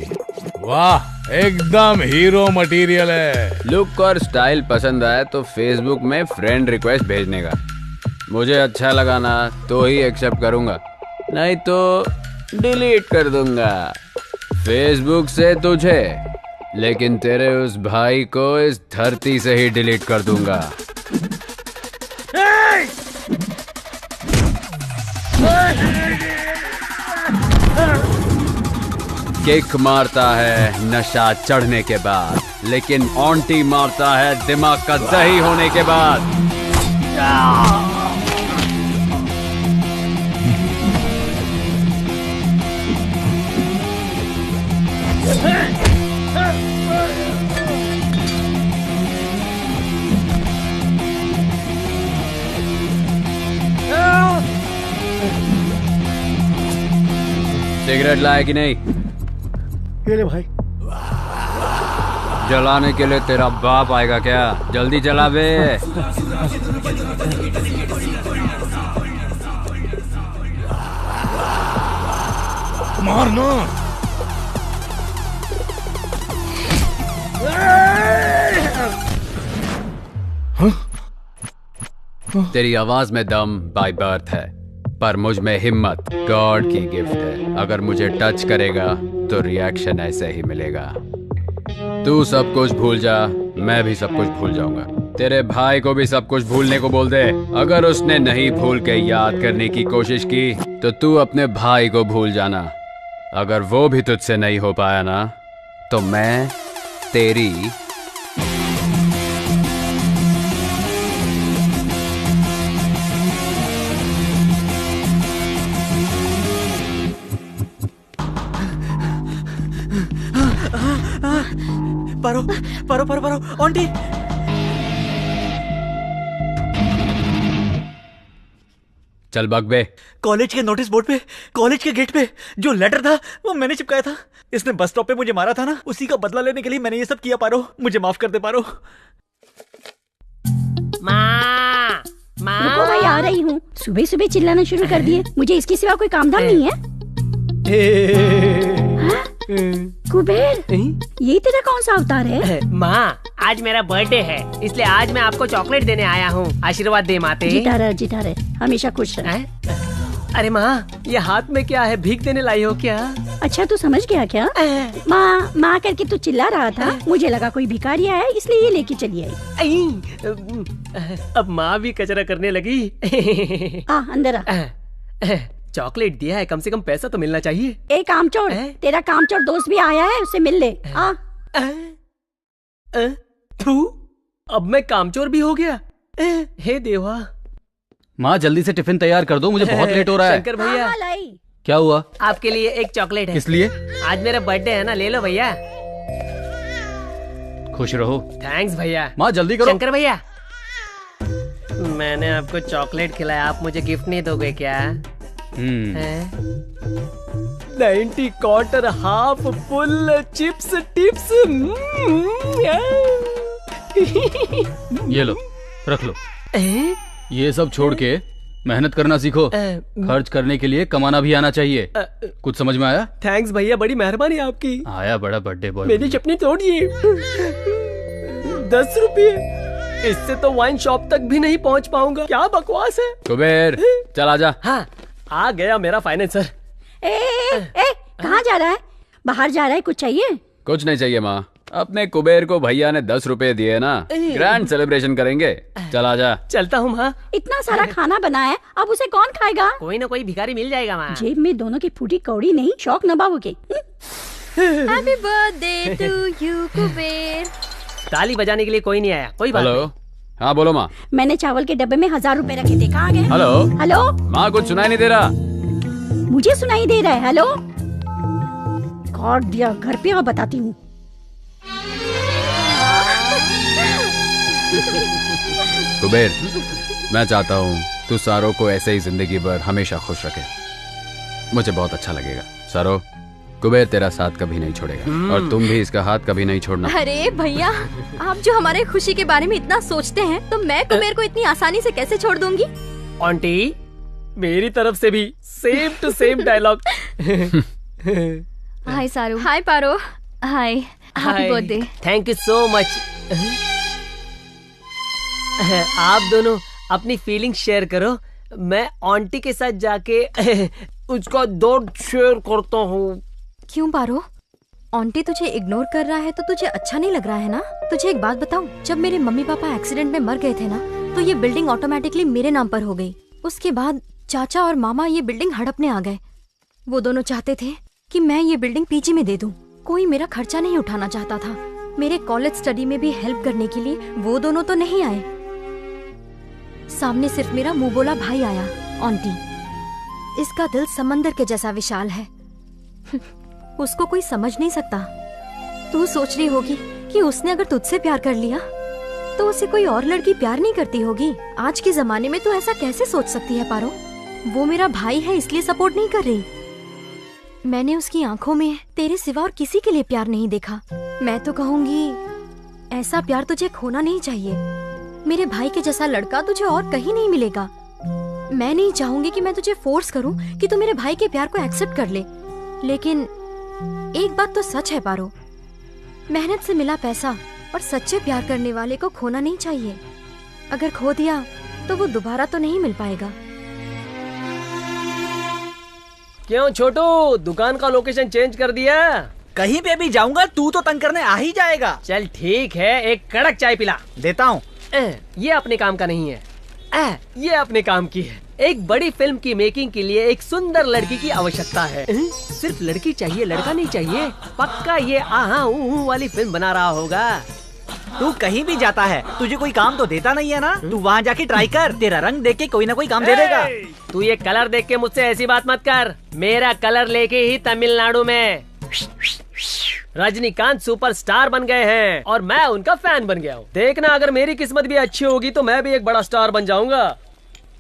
वाह, एकदम हीरो मटेरियल है। लुक और स्टाइल पसंद आए तो फेसबुक में फ्रेंड रिक्वेस्ट भेजने का। मुझे अच्छा लगा ना तो ही एक्सेप्ट करूंगा, नहीं तो डिलीट कर दूंगा फेसबुक से तुझे, लेकिन तेरे उस भाई को इस धरती से ही डिलीट कर दूंगा। किक मारता है नशा चढ़ने के बाद, लेकिन ऑन्टी मारता है दिमाग का दही होने के बाद। सिगरेट लाए कि नहीं? ये ले भाई। जलाने के लिए तेरा बाप आएगा क्या? जल्दी जला बे। मारना। तेरी आवाज में दम बाय बर्थ है, पर मुझ में हिम्मत गॉड की गिफ्ट है। अगर मुझे टच करेगा तो रिएक्शन ऐसे ही मिलेगा। तू सब कुछ भूल जा, मैं भी सब कुछ भूल जाऊंगा। तेरे भाई को भी सब कुछ भूलने को बोल दे। अगर उसने नहीं भूल के याद करने की कोशिश की तो तू अपने भाई को भूल जाना। अगर वो भी तुझसे नहीं हो पाया ना तो मैं तेरी पारो पारो पारो पारो आंटी। चल बगबे। कॉलेज के नोटिस बोर्ड पे, कॉलेज के गेट पे जो लेटर था वो मैंने चिपकाया था। इसने बस स्टॉप पे मुझे मारा था ना, उसी का बदला लेने के लिए मैंने ये सब किया। पारो मुझे माफ कर दे पारो। माँ, माँ। रुको भाई, आ रही हूँ। सुबह सुबह चिल्लाना शुरू कर दिए। मुझे इसके सिवा कोई काम धाम नहीं है। कुबेर, ये तेरा कौन सा अवतार है? माँ, आज मेरा बर्थडे है, इसलिए आज मैं आपको चॉकलेट देने आया हूँ। आशीर्वाद दे माते। जीता रहे, हमेशा खुश रहे। अरे माँ, ये हाथ में क्या है? भीख देने लाई हो क्या? अच्छा, तू समझ गया क्या? माँ माँ करके तू चिल्ला रहा था, मुझे लगा कोई भिखारी आया इसलिए ये लेके चली आई। अब माँ भी कचरा करने लगी। अंदर आ। चॉकलेट दिया है, कम से कम पैसा तो मिलना चाहिए। एक कामचोर, तेरा कामचोर दोस्त भी आया है, उसे मिल ले। अब मैं कामचोर भी हो गया। हे देवा। माँ जल्दी से टिफिन तैयार कर दो, मुझे बहुत लेट हो रहा है। शंकर भैया, क्या हुआ? आपके लिए एक चॉकलेट है। किस लिए? आज मेरा बर्थडे है ना, ले लो भैया। खुश रहो। थैंक्स भैया। माँ जल्दी करो। शंकर भैया, मैंने आपको चॉकलेट खिलाया, आप मुझे गिफ्ट नहीं दोगे क्या? 90 quarter half full chips tips. ये लो, रख लो। ये सब छोड़ के मेहनत करना सीखो। खर्च करने के लिए कमाना भी आना चाहिए। कुछ समझ में आया? थैंक्स भैया, बड़ी मेहरबानी आपकी। आया बड़ा बर्थडे बॉय। मेरी चपनी तोड़िए। 10 रुपये, इससे तो वाइन शॉप तक भी नहीं पहुंच पाऊंगा। क्या बकवास है। कुबेर चल आजा। हाँ, आ गया मेरा फाइनेंसर। कहाँ जा रहा है? बाहर जा रहा है? कुछ चाहिए? कुछ नहीं चाहिए माँ, अपने कुबेर को भैया ने 10 रुपए दिए ना, ग्रैंड सेलिब्रेशन करेंगे। चल आजा। चलता हूँ माँ। इतना सारा खाना बना है, अब उसे कौन खाएगा? कोई ना कोई भिखारी मिल जाएगा माँ। जेब में दोनों की फूटी कौड़ी नहीं, शौक नभाओगे। Happy birthday to you Kuber. ताली बजाने के लिए कोई नहीं आया। कोई बात नहीं। हाँ बोलो माँ। मैंने चावल के डब्बे में 1000 रुपए रखे थे, कहाँ गए? हेलो माँ, कुछ सुनाई नहीं दे रहा। मुझे सुनाई दे रहा है। हेलो, कार्ड दिया, घर पे आओ बताती हूँ। कुबेर, मैं चाहता हूँ तू सारो को ऐसे ही जिंदगी भर हमेशा खुश रखे। मुझे बहुत अच्छा लगेगा। सारो, कुबेर तेरा साथ कभी नहीं छोड़ेगा और तुम भी इसका हाथ कभी नहीं छोड़ना। अरे भैया, आप जो हमारे खुशी के बारे में इतना सोचते हैं, तो मैं कुबेर को इतनी आसानी से कैसे छोड़ दूंगी? आंटी, मेरी तरफ से भी same to same dialogue. Hi Saru. Hi Paro. Hi, happy birthday. Thank you so much. आप दोनों अपनी फीलिंग शेयर करो, मैं आंटी के साथ जाके उसका दर्द शेयर करता हूँ। क्यों पारो? आंटी तुझे इग्नोर कर रहा है तो तुझे अच्छा नहीं लग रहा है ना? तुझे एक बात बताऊं, जब मेरे मम्मी पापा एक्सीडेंट में मर गए थे ना, तो ये बिल्डिंग ऑटोमेटिकली मेरे नाम पर हो गई। उसके बाद चाचा और मामा ये बिल्डिंग हड़पने आ गए। वो दोनों चाहते थे कि मैं ये बिल्डिंग पीजी में दे दूं। कोई मेरा खर्चा नहीं उठाना चाहता था। मेरे कॉलेज स्टडी में भी हेल्प करने के लिए वो दोनों तो नहीं आए। सामने सिर्फ मेरा मुंह बोला भाई आया। आंटी, इसका दिल समंदर के जैसा विशाल है। उसको कोई समझ नहीं सकता। तू सोच रही होगी कि उसने अगर तुझसे प्यार कर लिया तो उसे कोई और लड़की प्यार नहीं करती होगी। आज के जमाने में तो ऐसा कैसे सोच सकती है पारो? वो मेरा भाई है इसलिए सपोर्ट नहीं कर रही। मैंने उसकी आंखों में तेरे सिवा और किसी के लिए प्यार नहीं देखा। मैं तो कहूंगी ऐसा प्यार तुझे खोना नहीं चाहिए। मेरे भाई के जैसा लड़का तुझे और कहीं नहीं मिलेगा। मैं नहीं चाहूंगी कि मैं तुझे फोर्स करूं कि तू मेरे भाई के प्यार को एक्सेप्ट कर ले, लेकिन एक बात तो सच है पारो, मेहनत से मिला पैसा और सच्चे प्यार करने वाले को खोना नहीं चाहिए। अगर खो दिया तो वो दोबारा तो नहीं मिल पाएगा। क्यों छोटू, दुकान का लोकेशन चेंज कर दिया? कहीं पे भी जाऊंगा तू तो तंग करने आ ही जाएगा। चल ठीक है, एक कड़क चाय पिला। देता हूँ। ये अपने काम का नहीं है, ये अपने काम की है। एक बड़ी फिल्म की मेकिंग के लिए एक सुंदर लड़की की आवश्यकता है। सिर्फ लड़की चाहिए, लड़का नहीं चाहिए। पक्का ये आहा ऊहू वाली फिल्म बना रहा होगा। तू कहीं भी जाता है, तुझे कोई काम तो देता नहीं है ना? तू वहाँ जाके ट्राई कर, तेरा रंग देख के कोई ना कोई काम दे देगा। तू ये कलर देख के मुझसे ऐसी बात मत कर। मेरा कलर लेके ही तमिलनाडु में रजनीकांत सुपरस्टार बन गए हैं और मैं उनका फैन बन गया हूँ। देखना, अगर मेरी किस्मत भी अच्छी होगी तो मैं भी एक बड़ा स्टार बन जाऊंगा।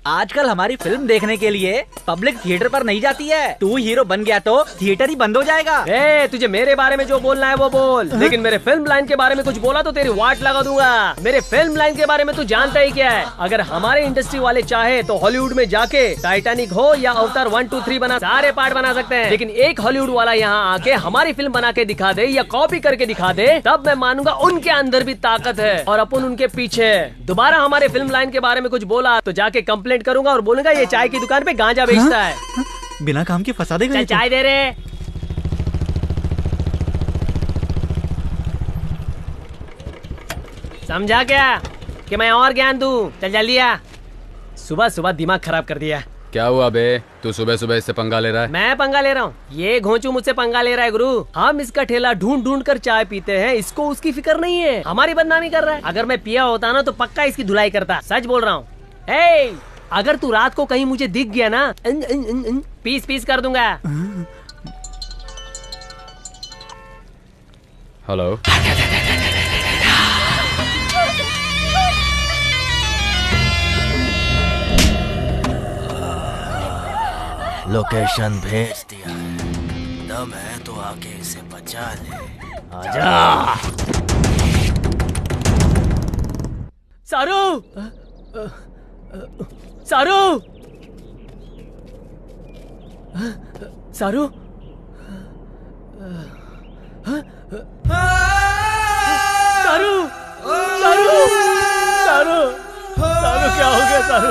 आजकल हमारी फिल्म देखने के लिए पब्लिक थिएटर पर नहीं जाती है। तू हीरो बन गया तो थिएटर ही बंद हो जाएगा। तुझे मेरे बारे में जो बोलना है वो बोल, लेकिन मेरे फिल्म लाइन के बारे में कुछ बोला तो तेरी वाट लगा दूंगा। मेरे फिल्म लाइन के बारे में तू जानता ही क्या है। अगर हमारे इंडस्ट्री वाले चाहे तो हॉलीवुड में जाके टाइटैनिक हो या अवतार 1, 2, 3 बना सारे पार्ट बना सकते हैं, लेकिन एक हॉलीवुड वाला यहाँ आके हमारी फिल्म बना के दिखा दे या कॉपी करके दिखा दे, तब मैं मानूंगा उनके अंदर भी ताकत है और अपन उनके पीछे। दोबारा हमारे फिल्म लाइन के बारे में कुछ बोला तो जाके कंप्लेंट करूंगा और बोलूंगा ये चाय की दुकान पे गांजा बेचता है। बिना काम के फंसा देगा। चाय दे रहे। समझा क्या कि मैं और ज्ञान दूं? चल जल्दी आ। सुबह सुबह दिमाग खराब कर दिया। क्या हुआ बे? तू सुबह सुबह इससे पंगा ले रहा है? मैं पंगा ले रहा हूँ? ये घोंचू मुझसे पंगा ले रहा है गुरु। हम इसका ठेला ढूंढ ढूंढ कर चाय पीते हैं, इसको उसकी फिक्र नहीं है। हमारी बदनामी कर रहा है। अगर मैं पिया होता ना तो पक्का इसकी धुलाई करता। सच बोल रहा हूँ। अगर तू रात को कहीं मुझे दिख गया ना, पीस पीस कर दूंगा। हेलो, लोकेशन भेज दिया है। दम है तो आके इसे बचा ले। आजा। सारू, सारू, सारू, सारू, सारू, सारू, सारू, क्या हो गया सारू?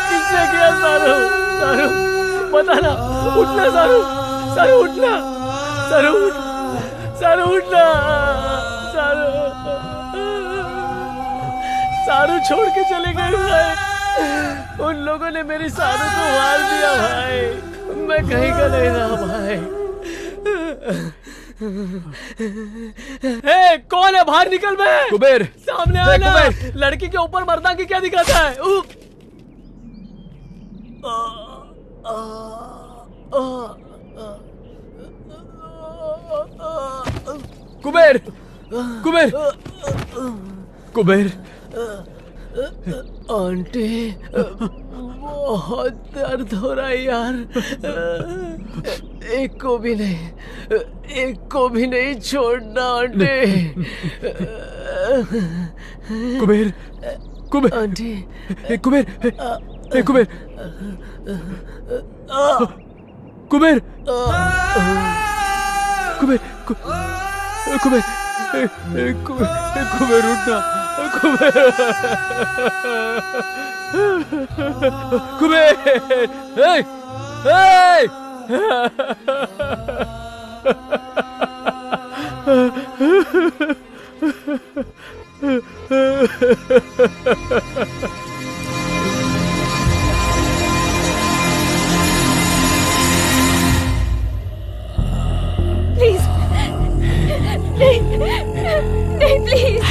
किसने किया सारू? सारू पता ना। उठना सारू, सारू उठना, सारू उठ, सारू उठना, सारू, सारू छोड़ के चले गए भाई। उन लोगों ने मेरी सारू को मार दिया भाई। मैं कहीं का नहीं रहा भाई। कौन है? बाहर निकल बे। कुबेर, सामने आना। लड़की के ऊपर मर्दांगी क्या दिखाता है? कुबेर, कुबेर, कुबेर। आंटी, बहुत दर्द हो रहा है यार। एक को भी नहीं, एक को भी नहीं छोड़ना आंटी। कुबेर, कुबेर, आंटी, कुबेर, कुबेर, कुबेर, कुबेर, कुबेर, कुबेर उठना, कुबेर, कुबेर, प्लीज नहीं, नहीं प्लीज।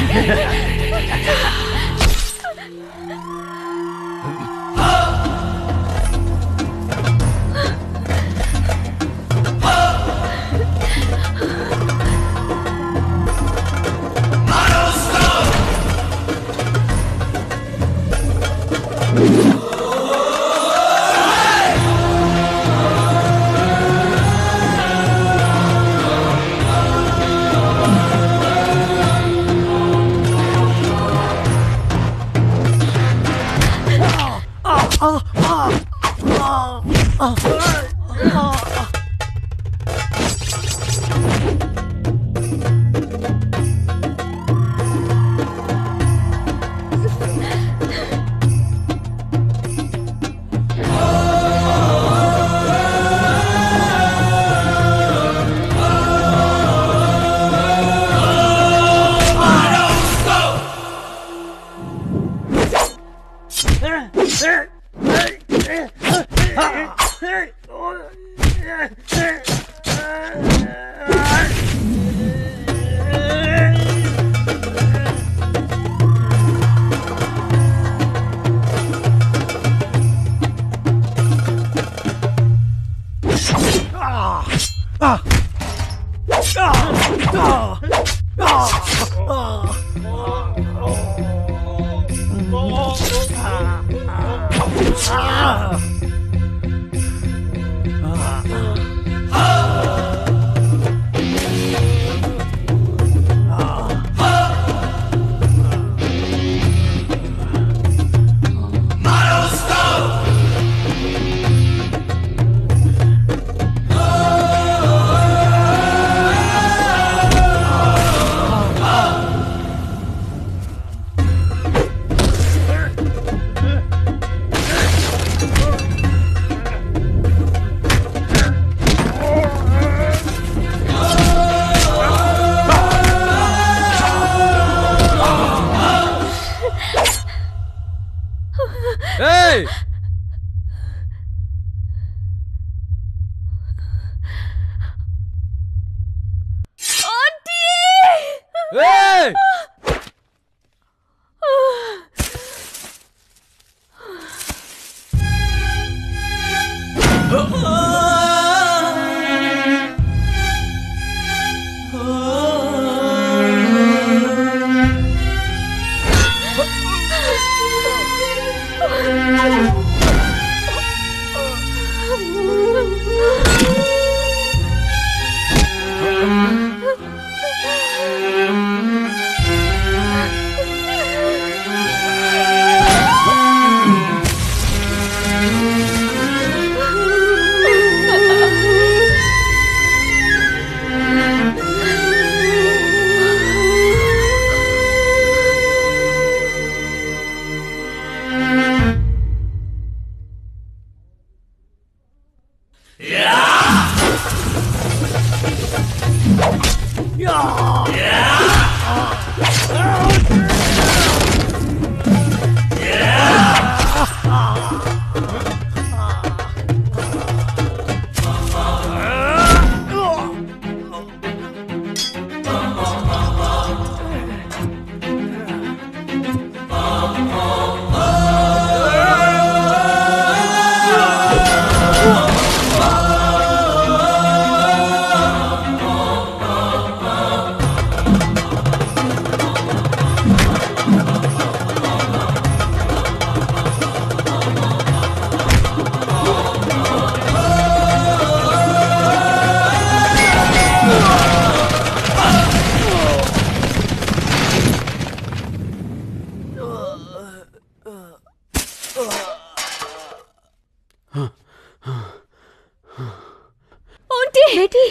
बेटी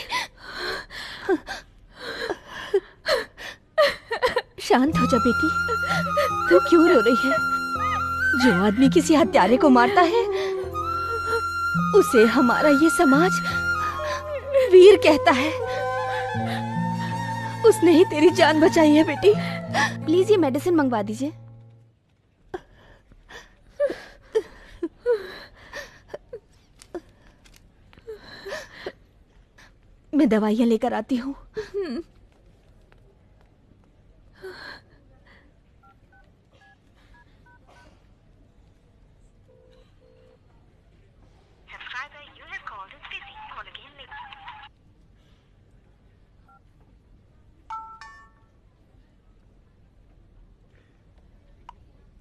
शांत हो जा बेटी। तू क्यों रो रही है? जो आदमी किसी हत्यारे को मारता है उसे हमारा ये समाज वीर कहता है। उसने ही तेरी जान बचाई है बेटी। प्लीज ये मेडिसिन मंगवा दीजिए। मैं दवाइयाँ लेकर आती हूँ।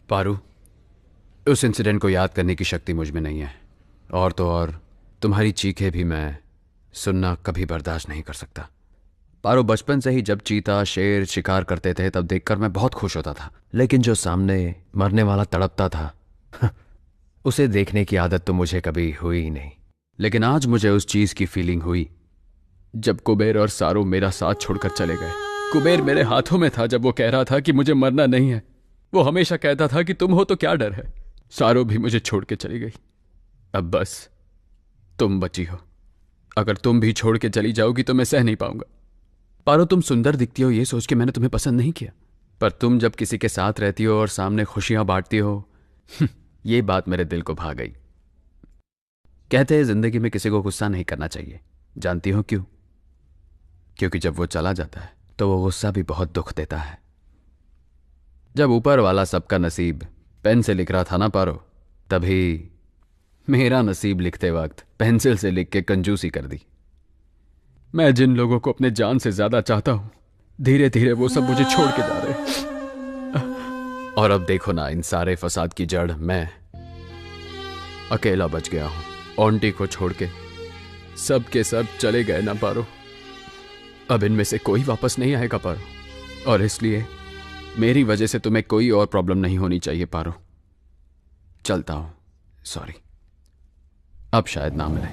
पारू, उस इंसिडेंट को याद करने की शक्ति मुझ में नहीं है, और तो और तुम्हारी चीखें भी मैं सुनना कभी बर्दाश्त नहीं कर सकता। पारो, बचपन से ही जब चीता शेर शिकार करते थे तब देखकर मैं बहुत खुश होता था, लेकिन जो सामने मरने वाला तड़पता था उसे देखने की आदत तो मुझे कभी हुई ही नहीं। लेकिन आज मुझे उस चीज की फीलिंग हुई जब कुबेर और सारू मेरा साथ छोड़कर चले गए। कुबेर मेरे हाथों में था जब वो कह रहा था कि मुझे मरना नहीं है। वो हमेशा कहता था कि तुम हो तो क्या डर है। सारू भी मुझे छोड़ के चली गई। अब बस तुम बची हो। अगर तुम भी छोड़ के चली जाओगी तो मैं सह नहीं पाऊंगा। पारो, तुम सुंदर दिखती हो ये सोच के मैंने तुम्हें पसंद नहीं किया, पर तुम जब किसी के साथ रहती हो और सामने खुशियां बांटती हो ये बात मेरे दिल को भा गई। कहते हैं जिंदगी में किसी को गुस्सा नहीं करना चाहिए, जानती हो क्यों? क्योंकि जब वो चला जाता है तो वो गुस्सा भी बहुत दुख देता है। जब ऊपर वाला सबका नसीब पेन से लिख रहा था ना पारो, तभी मेरा नसीब लिखते वक्त पेंसिल से लिख के कंजूसी कर दी। मैं जिन लोगों को अपने जान से ज्यादा चाहता हूं, धीरे धीरे वो सब मुझे छोड़ के जा रहे। और अब देखो ना, इन सारे फसाद की जड़ मैं अकेला बच गया हूं। आंटी को छोड़ के सब के सब चले गए ना पारो। अब इनमें से कोई वापस नहीं आएगा पारो, और इसलिए मेरी वजह से तुम्हें कोई और प्रॉब्लम नहीं होनी चाहिए पारो। चलता हूं, सॉरी, अब शायद ना मिले।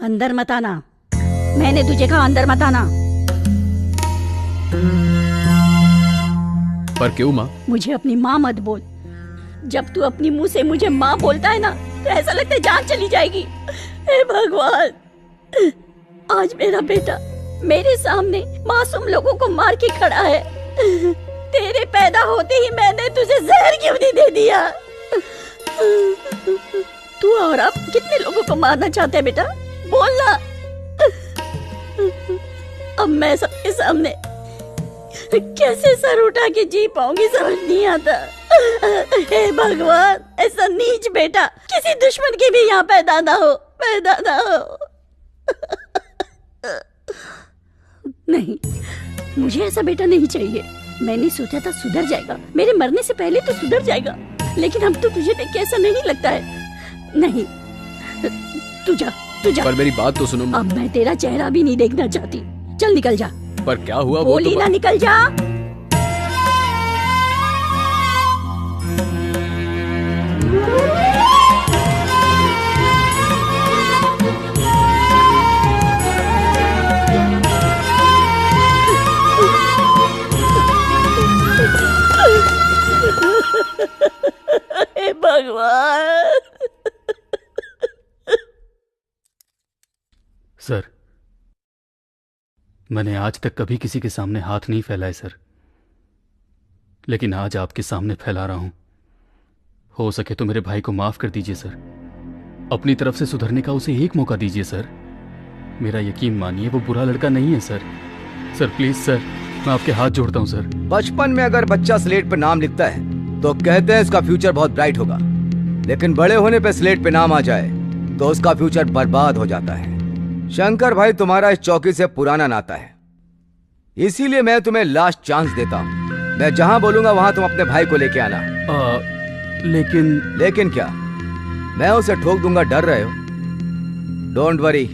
अंदर मत आना, मैंने तुझे कहा अंदर मत आना। पर क्यों माँ? मुझे अपनी माँ मत बोल। जब तू अपनी मुंह से मुझे माँ बोलता है ना, तो ऐसा लगता है जान चली जाएगी। हे भगवान, आज मेरा बेटा मेरे सामने मासूम लोगों को मार के खड़ा है। तेरे पैदा होते ही मैंने तुझे जहर क्यों नहीं दे दिया? तू और अब कितने लोगों को मारना चाहता है बेटा, बोलना। अब मैं सबके सामने कैसे सर उठा के जी पाऊंगी, समझ नहीं आता। हे भगवान, ऐसा नीच बेटा किसी दुश्मन के भी यहाँ पैदा ना हो, पैदा ना हो। नहीं, मुझे ऐसा बेटा नहीं चाहिए। मैंने सोचा था सुधर जाएगा, मेरे मरने से पहले तो सुधर जाएगा, लेकिन अब तो तुझे देख के ऐसा नहीं लगता है। नहीं, तू जा, तू जा। पर मेरी बात तो सुनो। अब मैं तेरा चेहरा भी नहीं देखना चाहती। चल निकल जा। पर क्या हुआ? वो बोली तो ना, निकल जा। हे भगवान। सर, मैंने आज तक कभी किसी के सामने हाथ नहीं फैलाए सर, लेकिन आज आपके सामने फैला रहा हूं। हो सके तो मेरे भाई को माफ कर दीजिए सर। अपनी तरफ से सुधरने का उसे एक मौका दीजिए सर। मेरा यकीन मानिए, वो बुरा लड़का नहीं है सर। सर प्लीज सर, मैं आपके हाथ जोड़ता हूं सर। बचपन में अगर बच्चा स्लेट पे नाम लिखता है तो कहते हैं इसका फ्यूचर बहुत ब्राइट होगा, लेकिन बड़े होने पे स्लेट पे नाम आ जाए तो उसका फ्यूचर बर्बाद हो जाता है। शंकर भाई, तुम्हारा इस चौकी से पुराना नाता है, इसीलिए मैं तुम्हें लास्ट चांस देता हूँ। मैं जहां बोलूंगा वहां तुम अपने भाई को लेके आना। लेकिन क्या? मैं उसे ठोक दूंगा, डर रहे हो? डोंट वरी,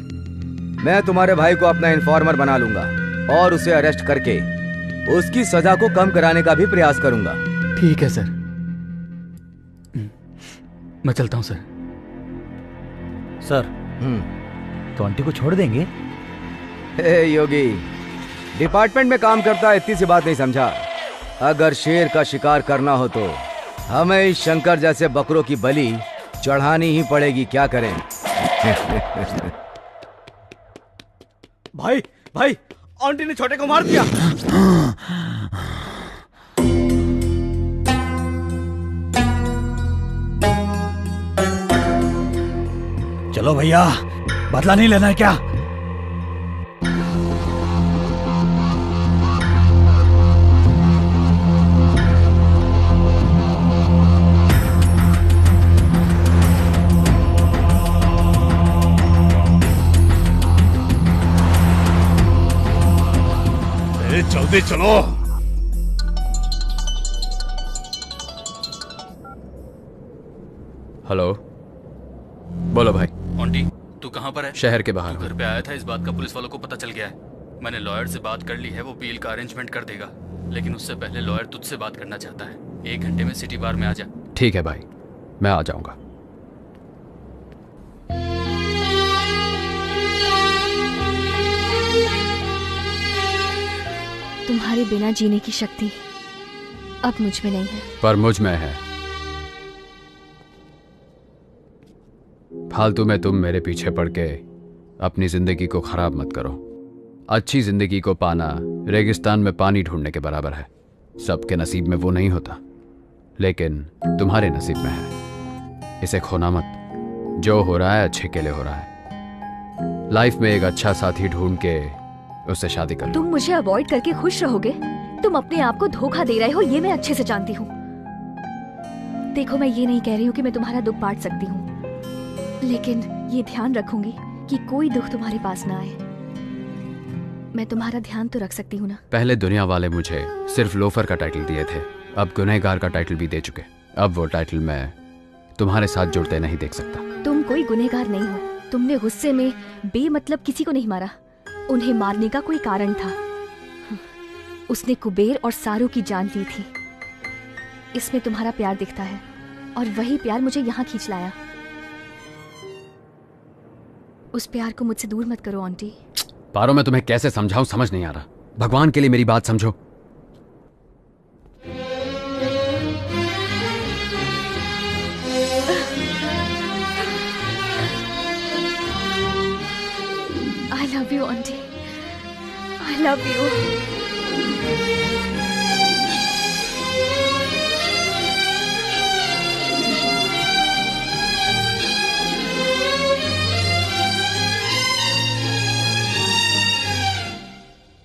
मैं तुम्हारे भाई को अपना इन्फॉर्मर बना लूंगा और उसे अरेस्ट करके उसकी सजा को कम कराने का भी प्रयास करूंगा। ठीक है सर, मैं चलता हूं सर। सर, तो आंटी को छोड़ देंगे? हे योगी, डिपार्टमेंट में काम करता है, इतनी सी बात नहीं समझा? अगर शेर का शिकार करना हो तो हमें इस शंकर जैसे बकरों की बलि चढ़ानी ही पड़ेगी। क्या करें? भाई, भाई, आंटी ने छोटे को मार दिया। चलो भैया, बदला नहीं लेना है क्या? जल्दी चलो। हेलो, बोलो भाई। आंटी, तू कहाँ पर है? शहर के बाहर। घर पे आया था, इस बात का पुलिस वालों को पता चल गया है। मैंने लॉयर से बात कर ली है, वो बील का अरेंजमेंट कर देगा, लेकिन उससे पहले लॉयर तुझसे बात करना चाहता है। 1 घंटे में सिटी बार में आ जा। ठीक है भाई, मैं आ जाऊंगा। तुम्हारे बिना जीने की शक्ति अब मुझ में नहीं है, पर मुझ में है। फालतू में तुम मेरे पीछे पड़ के अपनी जिंदगी को खराब मत करो। अच्छी जिंदगी को पाना रेगिस्तान में पानी ढूंढने के बराबर है। सबके नसीब में वो नहीं होता, लेकिन तुम्हारे नसीब में है। इसे खोना मत। जो हो रहा है अच्छे के लिए हो रहा है। लाइफ में एक अच्छा साथी ढूंढ के उससे शादी कर लो। तुम मुझे अवॉइड करके खुश रहोगे? तुम अपने आप को धोखा दे रहे हो, ये मैं अच्छे से जानती हूँ। देखो, मैं ये नहीं कह रही हूँ कि मैं तुम्हारा दुख बांट सकती हूँ, लेकिन ये ध्यान रखूंगी कि कोई दुख तुम्हारे पास ना आए। मैं तुम्हारा ध्यान तो रख सकती हूँ ना। पहले दुनिया वाले मुझे सिर्फ लोफर का टाइटल दिए थे, अब गुनहगार का टाइटल भी दे चुके। अब वो टाइटल मैं तुम्हारे साथ जुड़ते नहीं देख सकता। तुम कोई गुनहगार नहीं हो। तुमने गुस्से में बेमतलब किसी को नहीं मारा। उन्हें मारने का कोई कारण था। उसने कुबेर और सारू की जान दी थी। इसमें तुम्हारा प्यार दिखता है, और वही प्यार मुझे यहाँ खींच लाया। उस प्यार को मुझसे दूर मत करो आंटी। पारो, मैं तुम्हें कैसे समझाऊं, समझ नहीं आ रहा। भगवान के लिए मेरी बात समझो। I love you, auntie. I love you.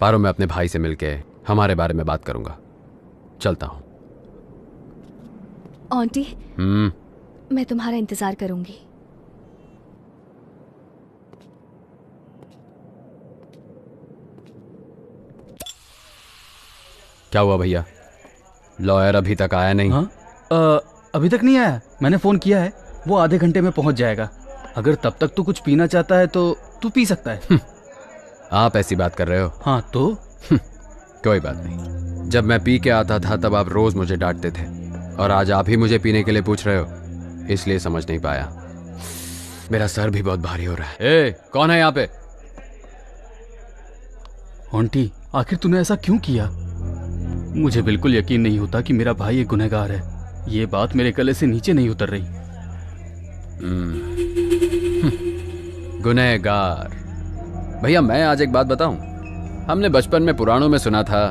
पारो, मैं अपने भाई से मिलके हमारे बारे में बात करूंगा। चलता हूं। आंटी, मैं तुम्हारा इंतजार करूंगी। क्या हुआ भैया? लॉयर अभी तक आया नहीं? हाँ? अभी तक नहीं आया। मैंने फोन किया है, वो आधे घंटे में पहुंच जाएगा। अगर तब तक तू कुछ पीना चाहता है तो तू पी सकता है। आप ऐसी बात कर रहे हो? हाँ तो कोई बात नहीं। जब मैं पी के आता था तब आप रोज मुझे डांटते थे, और आज आप ही मुझे पीने के लिए पूछ रहे हो, इसलिए समझ नहीं पाया। मेरा सर भी बहुत भारी हो रहा है। ए, कौन है यहाँ पे? आंटी, आखिर तूने ऐसा क्यों किया? मुझे बिल्कुल यकीन नहीं होता कि मेरा भाई एक गुनहगार है। ये बात मेरे गले से नीचे नहीं उतर रही। गुनहगार? भैया, मैं आज एक बात बताऊं। हमने बचपन में पुराणों में सुना था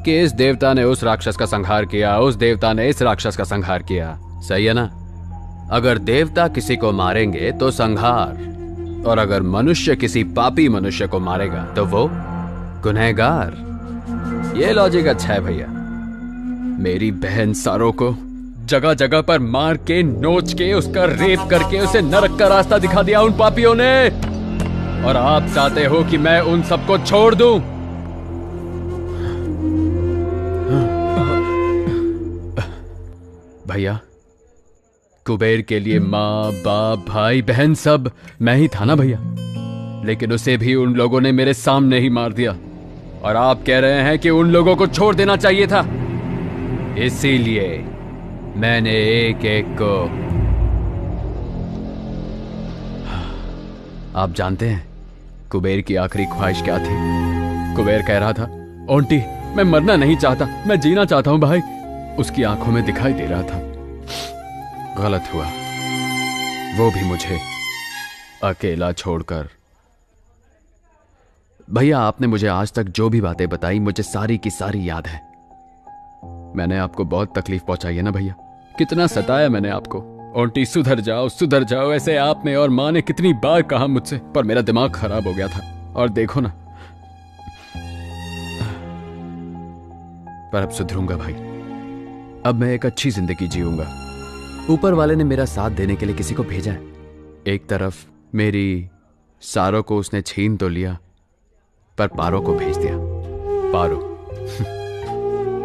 कि इस देवता ने उस राक्षस का संहार किया, उस देवता ने इस राक्षस का संहार किया। सही है ना? अगर देवता किसी को मारेंगे तो संहार, और अगर मनुष्य किसी पापी मनुष्य को मारेगा तो वो गुनहगार। ये लॉजिक अच्छा है भैया। मेरी बहन सारो को जगह जगह पर मार के, नोच के, उसका रेप करके उसे नरक का रास्ता दिखा दिया उन पापियों ने, और आप चाहते हो कि मैं उन सबको छोड़ दूं? भैया, कुबेर के लिए माँ, बाप, भाई, बहन सब मैं ही था ना भैया, लेकिन उसे भी उन लोगों ने मेरे सामने ही मार दिया, और आप कह रहे हैं कि उन लोगों को छोड़ देना चाहिए था। इसीलिए मैंने एक एक को। आप जानते हैं कुबेर की आखिरी ख्वाहिश क्या थी? कुबेर कह रहा था, आंटी मैं मरना नहीं चाहता, मैं जीना चाहता हूं भाई। उसकी आंखों में दिखाई दे रहा था। गलत हुआ, वो भी मुझे अकेला छोड़कर। भैया, आपने मुझे आज तक जो भी बातें बताई, मुझे सारी की सारी याद है। मैंने आपको बहुत तकलीफ पहुंचाई है ना भैया? कितना सताया मैंने आपको। आंटी सुधर जाओ, ऐसे आपने और माँ ने कितनी बार कहा मुझसे, पर मेरा दिमाग खराब हो गया था। और देखो ना, पर अब सुधरूंगा भाई। अब मैं एक अच्छी जिंदगी जीऊंगा। ऊपर वाले ने मेरा साथ देने के लिए किसी को भेजा है। एक तरफ मेरी सारों को उसने छीन तो लिया, पर पारो को भेज दिया। पारो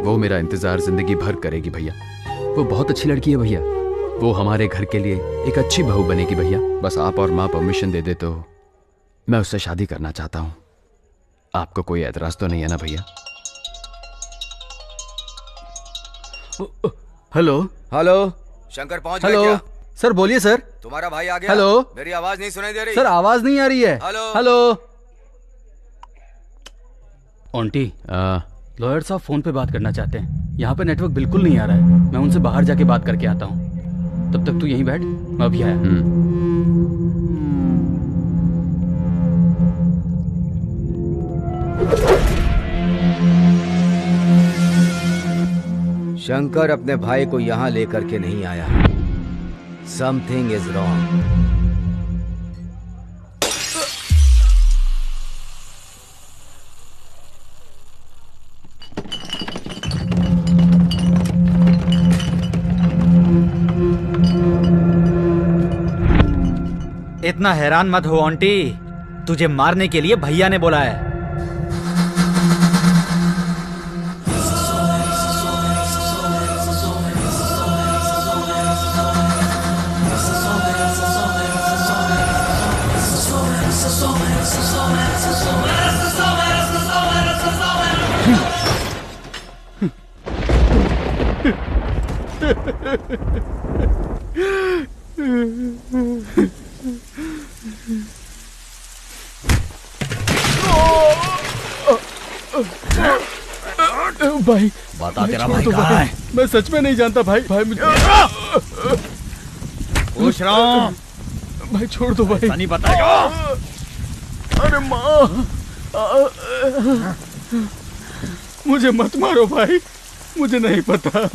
वो मेरा इंतजार जिंदगी भर करेगी भैया। वो बहुत अच्छी लड़की है भैया। वो हमारे घर के लिए एक अच्छी बहू बनेगी भैया। बस आप और माँ परमिशन दे दे तो मैं उससे शादी करना चाहता हूँ। आपको कोई एतराज तो नहीं है ना भैया? हेलो हेलो, शंकर पहुंच गए हेलो क्या? सर, बोलिए सर। तुम्हारा भाई आ गया? हेलो, मेरी आवाज नहीं सुनाई दे रही? सर आवाज नहीं आ रही है। Hello hello. आंटी, लॉयर साहब फोन पे बात करना चाहते हैं। यहाँ पे नेटवर्क बिल्कुल नहीं आ रहा है। मैं उनसे बाहर जाके बात करके आता हूँ। तब तक तू यहीं बैठ, मैं अभी आया। शंकर अपने भाई को यहाँ लेकर के नहीं आया। Something is wrong. इतना हैरान मत हो आंटी, तुझे मारने के लिए भैया ने बोला है। भाई बता तेरा भाई कहाँ है? मैं सच में नहीं जानता भाई। भाई मुझे पूछ रहा हूँ। भाई छोड़ दो भाई। नहीं बताएगा। अरे माँ, मुझे मत मारो भाई, मुझे नहीं पता। अरे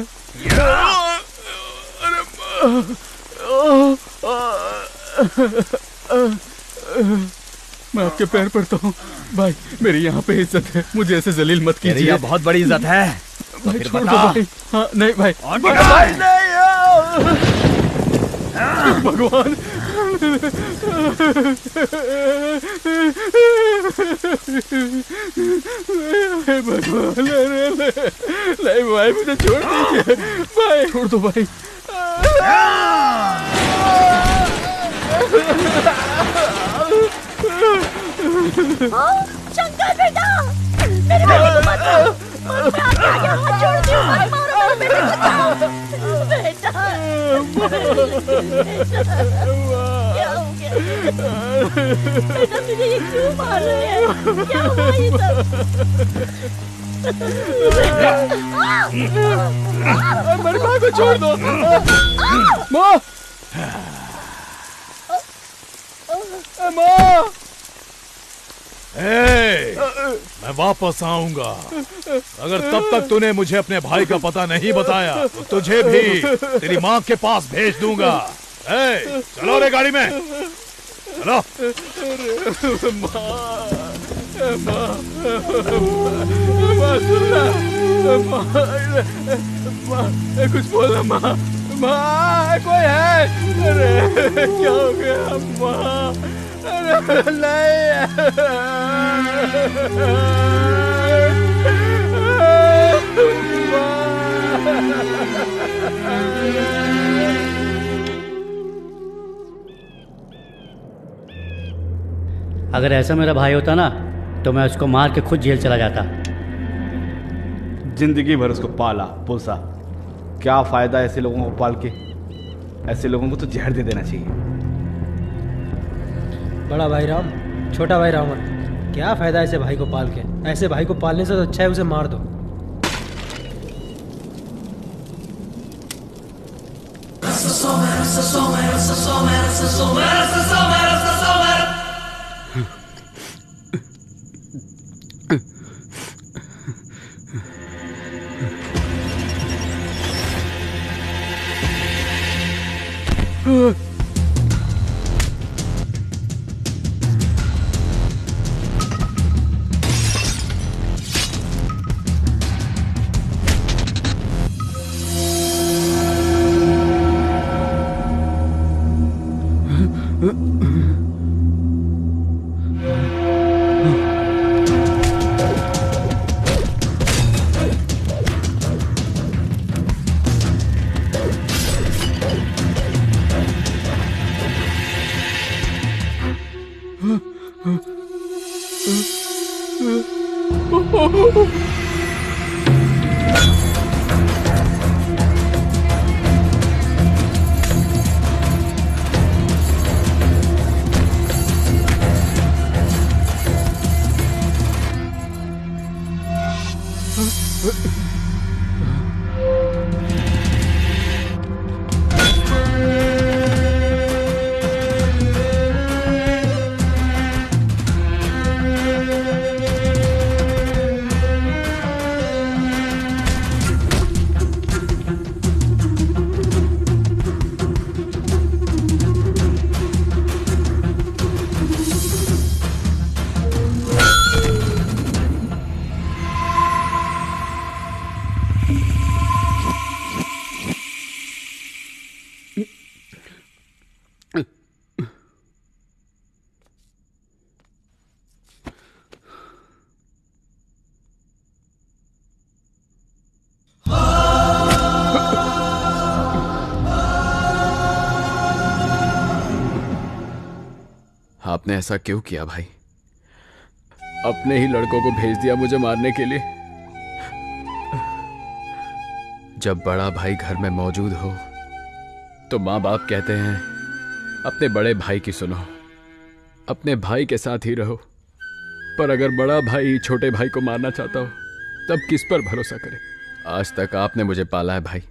मैं आपके पैर पड़ता हूँ भाई, मेरी यहाँ पे इज्जत है, मुझे ऐसे जलील मत कीजिए। यहाँ बहुत बड़ी इज्जत है। भाई तो छोड़ दो बता। भाई। हाँ नहीं भाई, भाई नहीं भगवान। भगवान नहीं भाई, मुझे छोड़ दीजिए भाई, छोड़ दो भाई। शंकर बेटा, मेरे बेटे को मत मारो। मैं आगे आगे हाथ जोड़ती हूँ, भाई मारो मेरे बेटे को, बचाओ बेटा। क्या हो गया बेटा, तुझे ये क्यों मार रहे हैं? क्या हुआ ये सब? मेरी माँ को छोड़ दो। माँ, माँ, मैं वापस आऊंगा। अगर तब तक तूने मुझे अपने भाई का पता नहीं बताया तो तुझे भी तेरी माँ के पास भेज दूंगा। चलो रे गाड़ी में, चलो। कुछ बोला माँ, माँ कोई है? अरे क्या हो गया माँ? अरे नहीं। अगर ऐसा मेरा भाई होता ना तो मैं उसको मार के खुद जेल चला जाता। जिंदगी भर उसको पाला पोसा, क्या फायदा ऐसे लोगों को पाल के? ऐसे लोगों को तो जहर दे देना चाहिए। बड़ा भाई राम, छोटा भाई रावण, क्या फायदा ऐसे भाई को पाल के? ऐसे भाई को पालने से तो अच्छा है उसे मार दो। आपने ऐसा क्यों किया भाई? अपने ही लड़कों को भेज दिया मुझे मारने के लिए। जब बड़ा भाई घर में मौजूद हो तो माँ बाप कहते हैं अपने बड़े भाई की सुनो, अपने भाई के साथ ही रहो। पर अगर बड़ा भाई छोटे भाई को मारना चाहता हो तब किस पर भरोसा करे? आज तक आपने मुझे पाला है भाई।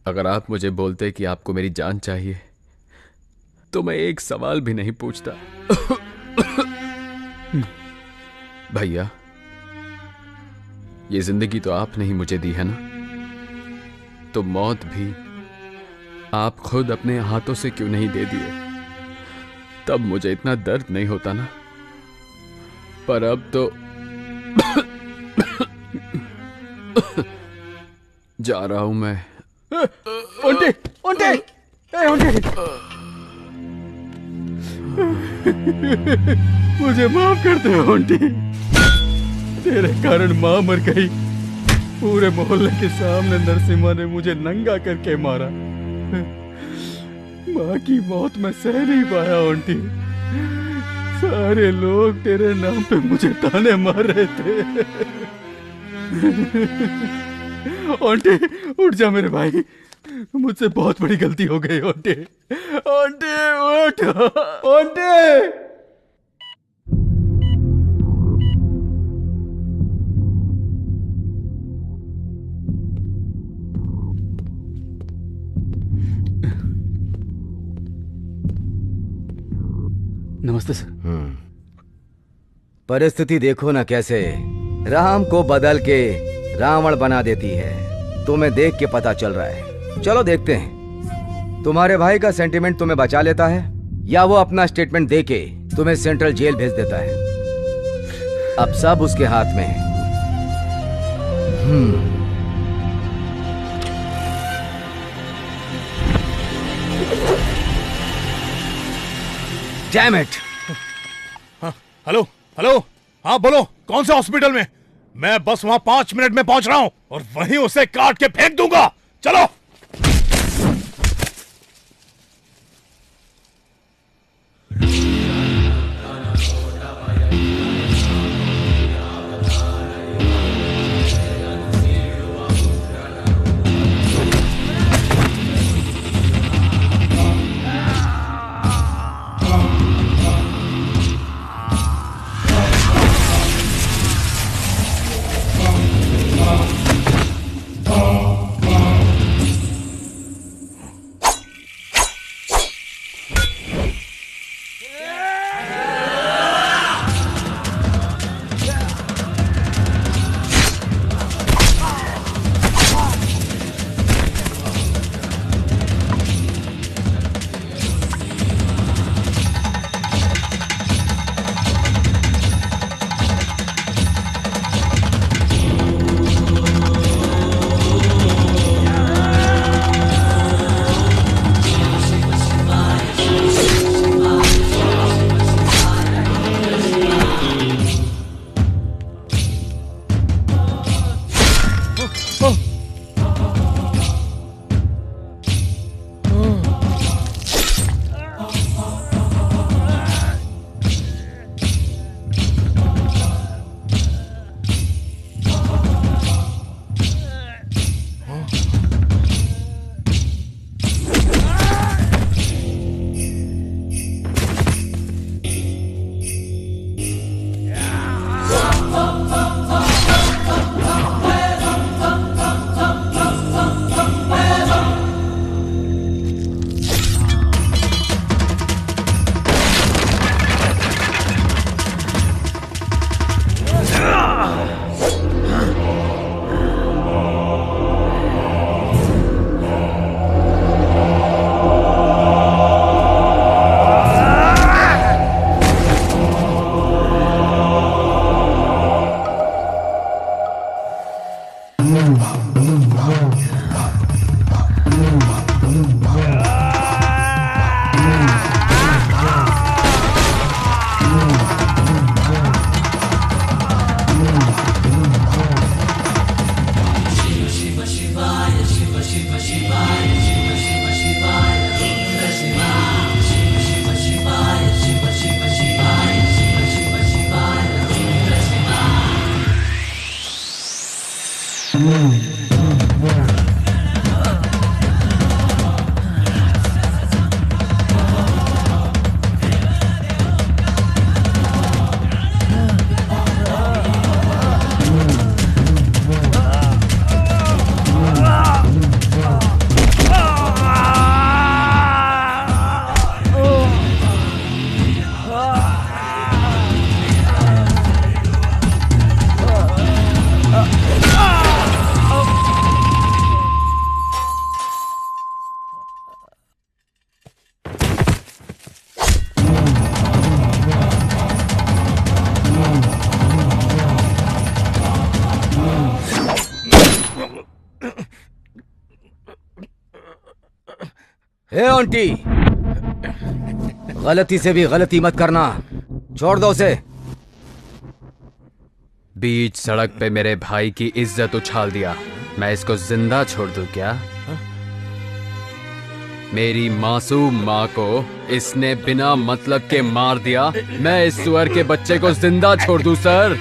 अगर आप मुझे बोलते कि आपको मेरी जान चाहिए तो मैं एक सवाल भी नहीं पूछता। भैया, ये जिंदगी तो आपने ही मुझे दी है ना, तो मौत भी आप खुद अपने हाथों से क्यों नहीं दे दिए? तब मुझे इतना दर्द नहीं होता ना। पर अब तो जा रहा हूं मैं। ओंटे, ओंटे, ओंटे। मुझे माफ कर दे ओंटी। तेरे कारण माँ मर गई। पूरे मोहल्ले के सामने नरसिम्हा ने मुझे नंगा करके मारा। माँ की मौत मैं सह नहीं पाया ओंटी। सारे लोग तेरे नाम पे मुझे ताने मार रहे थे। ओंटी उठ जा मेरे भाई, मुझसे बहुत बड़ी गलती हो गई। ओंटी, ओंटी उठ, ओंटी। नमस्ते सर। परिस्थिति देखो ना कैसे राम को बदल के रावण बना देती है। तुम्हें देख के पता चल रहा है। चलो देखते हैं तुम्हारे भाई का सेंटिमेंट तुम्हें बचा लेता है या वो अपना स्टेटमेंट देके तुम्हें सेंट्रल जेल भेज देता है। अब सब उसके हाथ में है। Damn it! हेलो हेलो, हाँ बोलो, कौन से हॉस्पिटल में? मैं बस वहां 5 मिनट में पहुंच रहा हूं और वहीं उसे काट के फेंक दूंगा। चलो। हे आंटी, गलती से भी गलती मत करना, छोड़ दो उसे। बीच सड़क पे मेरे भाई की इज्जत उछाल दिया, मैं इसको जिंदा छोड़ दूं क्या? मेरी मासूम माँ को इसने बिना मतलब के मार दिया, मैं इस सुअर के बच्चे को जिंदा छोड़ दूं सर?